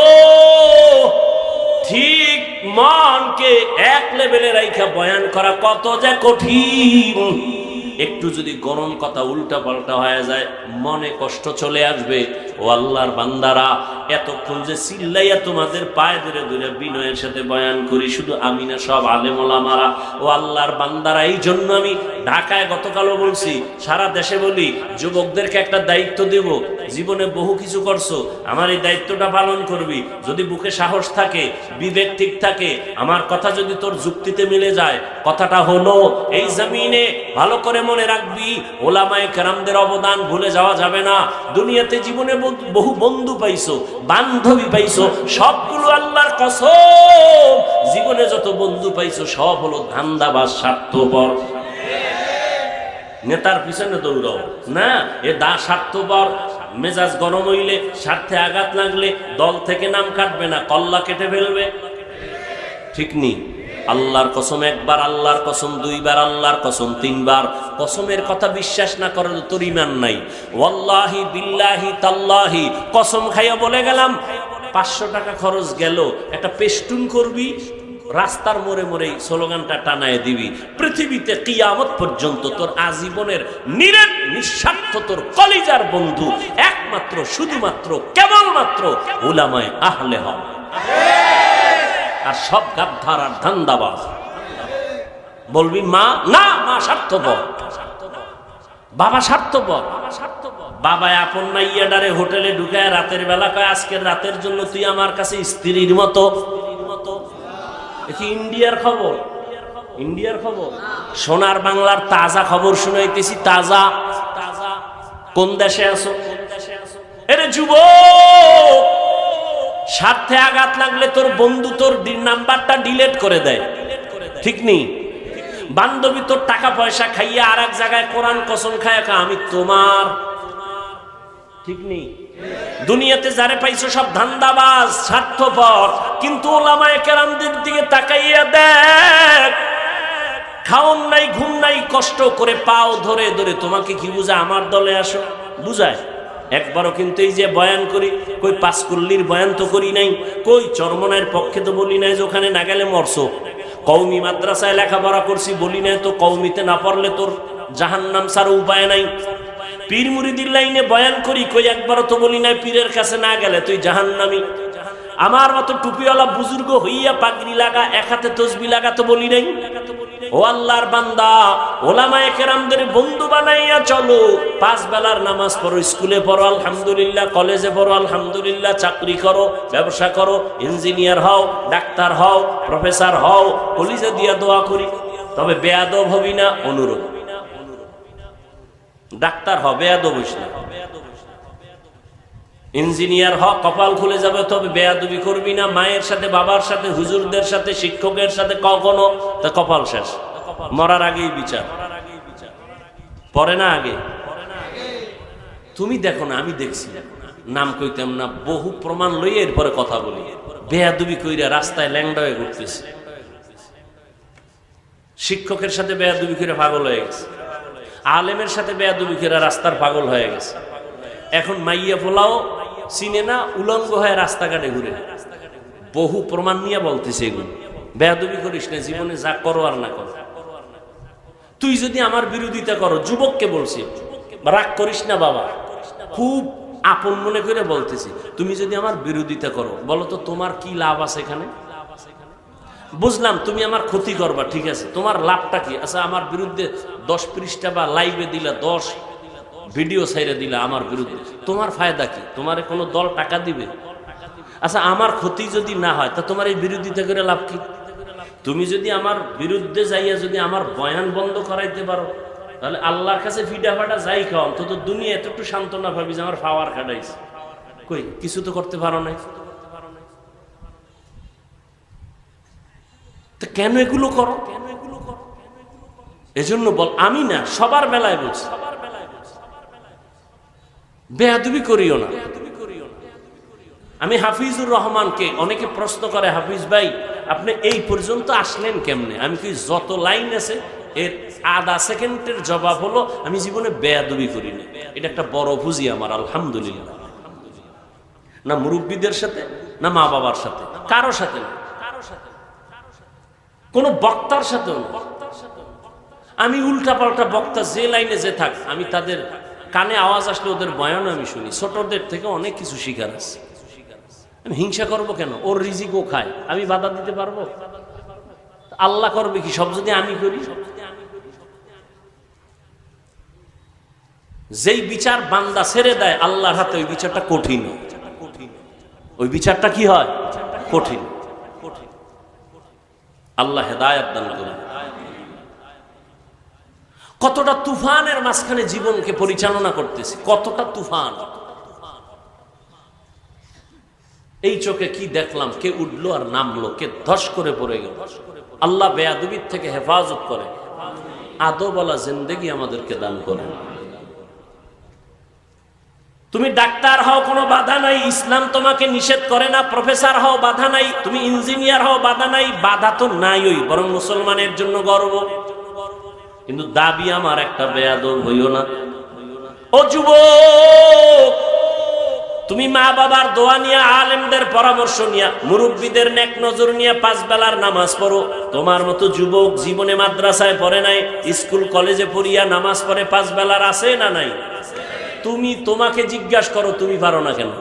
ঠিক মনকে এক লেভেলে রাইখা বয়ান করা কত যে কঠিন। একটু যদি গরম কথা উল্টা পাল্টা হয়ে যায়, মনে কষ্ট চলে আসবে। ও আল্লাহর বান্দারা, এতক্ষণ যে চিল্লাইয়া তোমাদের পায়ে ধরে ধরে বিনয়ের সাথে বয়ান করি, শুধু আমি না, সব আলেম ওলামারা। ও আল্লাহর বান্দারা, এই জন্য আমি ঢাকায় গতকালও বলছি, সারা দেশে বলি, যুবকদেরকে একটা দায়িত্ব দেব। জীবনে বহু কিছু করছো, আমার এই দায়িত্বটা পালন করবি। যদি বুকে সাহস থাকে, বিবেক ঠিক থাকে, আমার কথা যদি তোর যুক্তিতে মিলে যায়, কথাটা হলো এই জমিনে ভালো করে মনে রাখবি, ওলামায়ে কেরামদের অবদান ভুলে যাওয়া যাবে না। দুনিয়াতে জীবনে বহু বন্ধু পাইছো, বান্ধবী পাইছো, সবগুলো আল্লাহর কসম, জীবনে যত বন্ধু পাইছো সব হলো ধান্দাবাজ, স্বার্থপর। নেতার পিছনে দৌড়াও না, এ স্বার্থপর। মেজাজ গরম হইলে, স্বার্থে আঘাত লাগলে দল থেকে নাম কাটবে না, কল্লা কেটে ফেলবে। ঠিক নেই? আল্লাহর কসম একবার, আল্লাহর কসম দুইবার, আল্লাহর কসম তিনবার। কসমের কথা বিশ্বাস না করলে তোর ঈমান নাই। ওয়াল্লাহি বিল্লাহি তাল্লাহি, কসম খাইয়া বলে গেলাম, 500 টাকা খরচ গেল, একটা পেস্টুন করবি, রাস্তার মোড়ে মোড়ে স্লোগানটা টানায় দিবি। পৃথিবীতে কিয়ামত পর্যন্ত তোর আজীবনের নিরেট নিঃস্বার্থ তোর কলিজার বন্ধু একমাত্র, শুধুমাত্র, কেবলমাত্র উলামায়ে আহলে হক। আর সব গাদ্দার আর ধান্দাবাজ। বলবি মা, না, মা স্বার্থপর, বাবা স্বার্থপর। বাবা আপন মাইয়াডারে হোটেলে ঢুকায় রাতের বেলা কয়, আজকের রাতের জন্য তুই আমার কাছে স্ত্রীর মতো। দেখি ইন্ডিয়ার খবর, ইন্ডিয়ার খবর, সোনার বাংলার তাজা খবর শুনাইতেছি। তাজা কোন দেশে আছো? এরে যুবক, স্বার্থে আঘাত লাগলে তোর বন্ধু তোর নাম্বারটা ডিলিট করে দেয়। ঠিক নেই? বান্ধবী তোর টাকা পয়সা খাইয়া আর এক জায়গায় কোরআন কসম খায়, আমি তোমার। ঠিক নেই? দুনিয়াতে যারে পাইছো সব ধান্দাবাজ, স্বার্থপর। কিন্তু ওলামায়ে কেরামদের দিকে তাকাইয়া দেখ, খাওন নাই, ঘুম নাই, কষ্ট করে পাও ধরে ধরে তোমাকে কি বুঝায়, আমার দলে আসো বুঝায়? একবারও কিন্তু এই যে বয়ান করি, কই পাঁচকুল্লির বয়ান তো করি নাই, কই চরমনায়ের পক্ষে তো বলি নাই যে ওখানে না গেলে মরছো। কওমি মাদ্রাসায় লেখাপড়া করছি বলি নাই তো, কওমিতে না পড়লে তোর জাহান্নাম ছাড়া উপায় নাই। পীর মুরিদির লাইনে বয়ান করি, কই একবারও তো বলি নাই পীরের কাছে না গেলে তুই জাহান্নামী। আমার মতো টুপিওয়ালা বুজুর্গ হইয়া পাগড়ি লাগা, এক হাতে তসবি লাগা তো বলি নাই। ও আল্লাহর বান্দা, ওলামায়ে কেরামদের বন্ধু বানাইয়া চলো। 5 বেলার নামাজ পড়ো, স্কুলে পড়ো আলহামদুলিল্লাহ, কলেজে পড়ো আলহামদুলিল্লাহ, চাকরি করো, ব্যবসা করো, ইঞ্জিনিয়ার হও, ডাক্তার হও, প্রফেসর হও, কলিজা দিয়া দোয়া করি। তবে বেয়াদব হবি না, অনুরোধ। ডাক্তার হ, বেয়াদব হইস না। ইঞ্জিনিয়ার হ, কপাল খুলে যাবে, তবে বেয়াদবি করবি না। মায়ের সাথে, বাবার সাথে, হুজুরদের সাথে, শিক্ষকের সাথে কখনো, তা কপাল শেষ। মরার আগেই বিচার, পরে না আগে। তুমি দেখো না, আমি দেখছি, নাম কইতাম না, বহু প্রমাণ লইয়া এরপরে কথা বলি। বেয়াদবি কইরা রাস্তায় ল্যাংড়া হয়ে ঘুরতেছে। শিক্ষকের সাথে বেয়াদবি করে পাগল হয়ে গেছে, আলেমের সাথে বেয়াদবি করে রাস্তার পাগল হয়ে গেছে। এখন মাইয়া পোলাও চিনে না, উলঙ্গ হয়ে রাস্তাঘাটে ঘুরে। বহু প্রমাণ নিয়ে বলতেছে এগুলো। বেয়াদবি করিস না, জীবনে যা করো আর না করো। তুই যদি আমার বিরোধিতা করো, যুবককে বলছি, রাগ করিস না বাবা, খুব আপন মনে করে বলতেছি, তুমি যদি আমার বিরোধিতা করো, বলো তো তোমার কি লাভ আছে এখানে? বুঝলাম তুমি আমার ক্ষতি করবা, ঠিক আছে, তোমার লাভটা কি? আচ্ছা, আমার বিরুদ্ধে 10 পৃষ্ঠা বা লাইভে দিলা, 10 ভিডিও ছাইরে দিলা আমার বিরুদ্ধে, তোমার ফায়দা কি? তোমার কোনো দল টাকা দিবে? আচ্ছা, আমার ক্ষতি যদি না হয়, তা তোমার এই বিরোধিতা করে লাভ কি? তুমি যদি আমার বিরুদ্ধে যাইয়া যদি আমার বয়ান বন্ধ করাইতে পারো, তাহলে আল্লাহর কাছে ফিডা ফাটা যাই খাও, অন্তত দুনিয়া এত একটু সান্ত্বনা ভাবি যে আমার পাওয়ার খাটাইছে। কই, কিছু তো করতে পারো নাই, তো কেন এগুলো করো? এজন্য বল, আমি না, সবার বেলায় বলছি, বেয়াদবি করিও না। আমি হাফিজুর রহমানকে অনেকে প্রশ্ন করে, হাফিজ ভাই আপনি এই পর্যন্ত আসলেন কেমনে? আমি কি, যত লাইন আছে এর আধা সেকেন্ডের জবাব হলো আমি জীবনে বেয়াদবি করিনি। এটা একটা বড় পুঁজি আমার, আলহামদুলিল্লাহ। না মুরব্বীদের সাথে, না মা বাবার সাথে, কারো সাথে না, কোন বক্তার সাথেও না। আমি উল্টা পাল্টা বক্তা যে লাইনে যে থাক, আমি তাদের কানে আওয়াজ আসলে ওদের বয়ান আমি শুনি। ছোটদের থেকে অনেক কিছু শিখার আছে। আমি হিংসা করব কেন? ওর রিজিক ও খায়, আমি বাধা দিতে পারবো? আল্লাহ করবে কি সব যদি আমি করি? যেই বিচার বান্দা ছেড়ে দেয় আল্লাহর হাতে, ওই বিচারটা কঠিন। ওই বিচারটা কি হয়? কঠিন। আল্লাহ হেদায়েত দান করুন। কতটা তুফানের মাঝখানে জীবনকে পরিচালনা করতেছি, কতটা তুফান। এই চোখে কি দেখলাম, কে উঠলো আর নামলো, কে ধস করে পড়ে গেল। আল্লাহ বেয়াদবির থেকে হেফাজত করে, আদবওয়ালা জিন্দেগি আমাদেরকে দান করেন। তুমি ডাক্তার হও, কোনো বাধা নাই, ইসলাম তোমাকে নিষেধ করে না। প্রফেসর হও, বাধা নাই। তুমি ইঞ্জিনিয়ার হও, বাধা নাই। বাধা তো নাই, ওই বরং মুসলমানের জন্য গর্ব। কিন্তু দাবি আমার একটা, বেয়াদব হইও না। ও যুবক, তুমি মা বাবার দোয়া নিয়ে, আলেমদের পরামর্শ নিয়ে, মুরব্বীদের নেক নজর নিয়ে 5 বেলার নামাজ পড়ো। তোমার মতো যুবক জীবনে মাদ্রাসায় পড়ে নাই, স্কুল কলেজে পড়িয়া নামাজ পড়ে 5 বেলার আছে না নাই? তুমি তোমাকে জিজ্ঞাসা করো, তুমি পারো না কেন?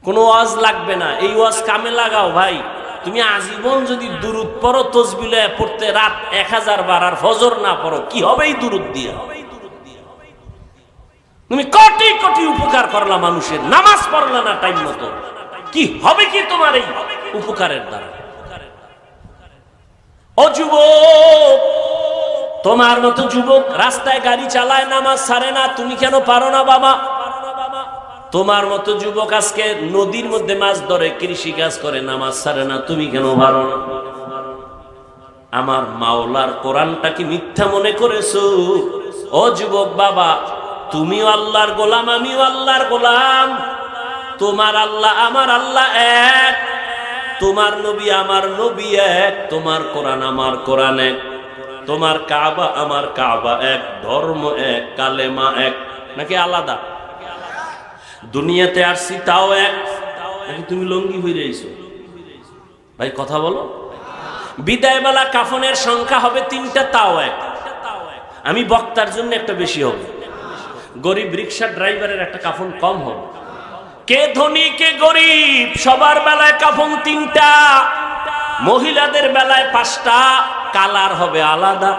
কোনো ওয়াজ লাগবে না, এই ওয়াজ কামে লাগাও ভাই। তুমি আজীবন যদি দুরুদ পড়ো, তসবিহ পড়তে রাত 1000 বার, আর ফজর না পড়ো, কি হবে এই দুরুদ দিয়া? তুমি কোটি কোটি উপকার করলা মানুষের, নামাজ পড়লা না টাইম মতো, কি হবে কি তোমার এই উপকারের দ্বারা? ও যুবক, তোমার মতো যুবক রাস্তায় গাড়ি চালায়, নামাজ ছাড়ে না, তুমি কেন পারো না বাবা? তোমার মতো যুবক আজকে নদীর মধ্যে মাছ ধরে, কৃষি কাজ করে, নামাজ ছাড়ে না, তুমি কেন পারো না? আমার মাওলার কোরআনটা কি মিথ্যা মনে করেছো? ও যুবক বাবা, তুমিও আল্লাহর গোলাম, আমিও আল্লাহর গোলাম। তোমার আল্লাহ আমার আল্লাহ এক, তোমার নবী আমার নবী এক, তোমার কোরআন আমার কোরআন এক, তোমার কাবা আমার কাবা এক, ধর্ম এক, কালেমা এক। নাকি আলাদা? দুনিয়াতে আসছি তাও এক, নাকি তুমি লঙ্গি হয়ে রয়েছো? ভাই কথা বলো। বিদায় বেলা কাফনের সংখ্যা হবে 3টা, তাও এক। আমি বক্তার জন্য একটা বেশি হবে, গরিব রিক্সা ড্রাইভারের একটা কাফন কম হবে। কে ধনী কে গরিব, সবার বেলায় কাফন তিনটা, মহিলাদের বেলায় পাঁচটা, কালার হবে আলাদা।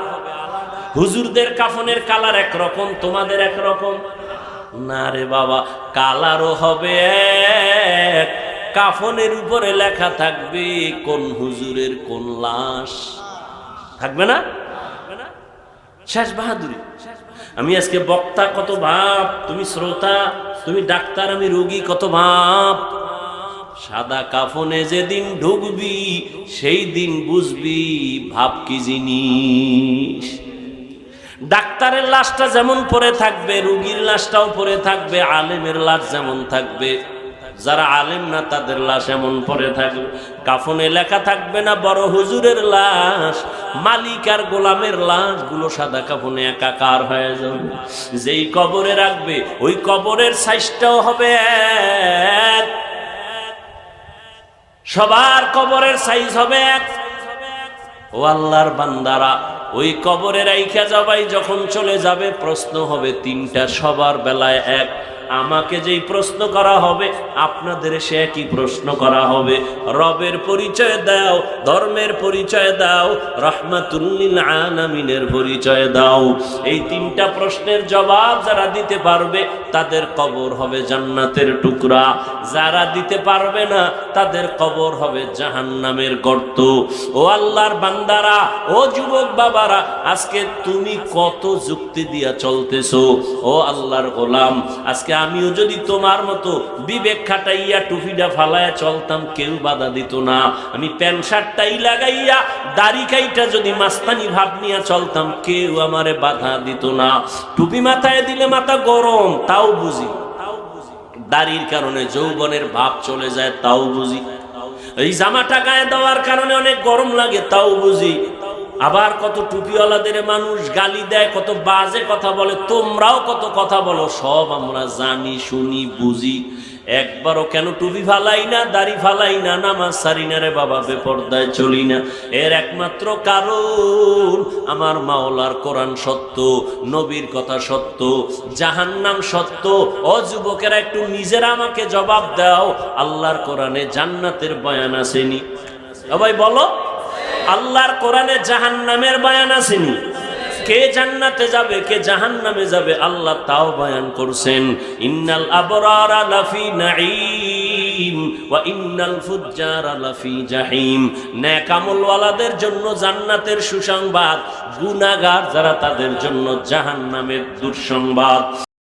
হুজুরদের কাফনের কালার একরকম, তোমাদের একরকম না রে বাবা, কালারও হবে এক, কাফনের উপরে লেখা থাকবে কোন হুজুরের কোন লাশ, থাকবে না? শেষ বাহাদুরি। আমি আজকে বক্তা কত ভাব, তুমি শ্রোতা, তুমি ডাক্তার, আমি রোগী কত ভাব। সাদা কাফনে যেদিন ঢুকবি সেই দিন বুঝবি ভাব কি জিনিস। ডাক্তারের লাশটা যেমন পরে থাকবে, রোগীর লাশটাও পরে থাকবে, আলেমের লাশ যেমন থাকবে, যারা আলেম না তাদের লাশ এমন পরে থাকবে। কাফনে লেখা থাকবে না বড় হুজুরের লাশ, মালিক আর গোলামের লাশ গুলো সাদা কাফনে একাকার হয়ে যাবে। যেই কবরে রাখবে ওই কবরের সাইজটাও হবে এক, সবার কবরের সাইজ হবে এক। ও আল্লাহর বান্দারা, ওই কবরে রাইখা যাবাই যখন চলে যাবে, প্রশ্ন হবে তিনটা, সবার বেলায় এক। আমাকে যেই প্রশ্ন করা হবে আপনাদের সে একই প্রশ্ন করা হবে। রবের পরিচয় দাও, ধর্মের পরিচয় দাও, রাহমাতুল লিল আলামিনের পরিচয় দাও। এই তিনটা প্রশ্নের জবাব যারা দিতে পারবে তাদের কবর হবে জান্নাতের টুকরা, যারা দিতে পারবে না তাদের কবর হবে জাহান্নামের গর্ত। ও আল্লাহর বান্দারা, ও যুবক বাবারা, আজকে তুমি কত যুক্তি দিয়া চলতেছো। ও আল্লাহর গোলাম, আজকে আমিও যদি তোমার মতো বিবেক খাটাইয়া টুপিটা ফালাইয়া চলতাম কেউ বাধা দিত না। আমি প্যান্ট শার্টটাই লাগাইয়া দাড়ি কাইটা যদি মাস্তানি ভাব নিয়ে চলতাম কেউ আমারে বাধা দিত না। টুপি মাথায় দিলে মাথা গরম তাও বুঝি, দাড়ির কারণে যৌবনের ভাব চলে যায় তাও বুঝি, এই জামাটা গায়ে দেওয়ার কারণে অনেক গরম লাগে তাও বুঝি। আবার কত টুপিওয়ালাদের মানুষ গালি দেয়, কত বাজে কথা বলে, তোমরাও কত কথা বলো, সব আমরা জানি শুনি বুঝি। একবারও কেন টুপি ফালাই না, দাড়ি ফালাই না, নামাজ সারি না রে বাবা, বেপরদায় চলি না? এর একমাত্র কারণ আমার মাওলার কোরআন সত্য, নবীর কথা সত্য, জাহান্নাম সত্য। ও যুবকেরা, একটু নিজেরা আমাকে জবাব দাও, আল্লাহর কোরআনে জান্নাতের বয়ান আসেনি? সবাই বলো, আল্লাহর কোরআনে জাহান্নামের বয়ান আসেনি? কে জান্নাতে যাবে কে জাহান্নামে যাবে আল্লাহ তাও বয়ান করছেন। ইন্নাল আবরারা লাফি নাঈম ওয়া ইন্নাল ফুজ্জারা লাফি জাহিম। নেক আমলওয়ালাদের জন্য জান্নাতের সুসংবাদ, গুনাহগার যারা তাদের জন্য জাহান্নামের দুঃসংবাদ।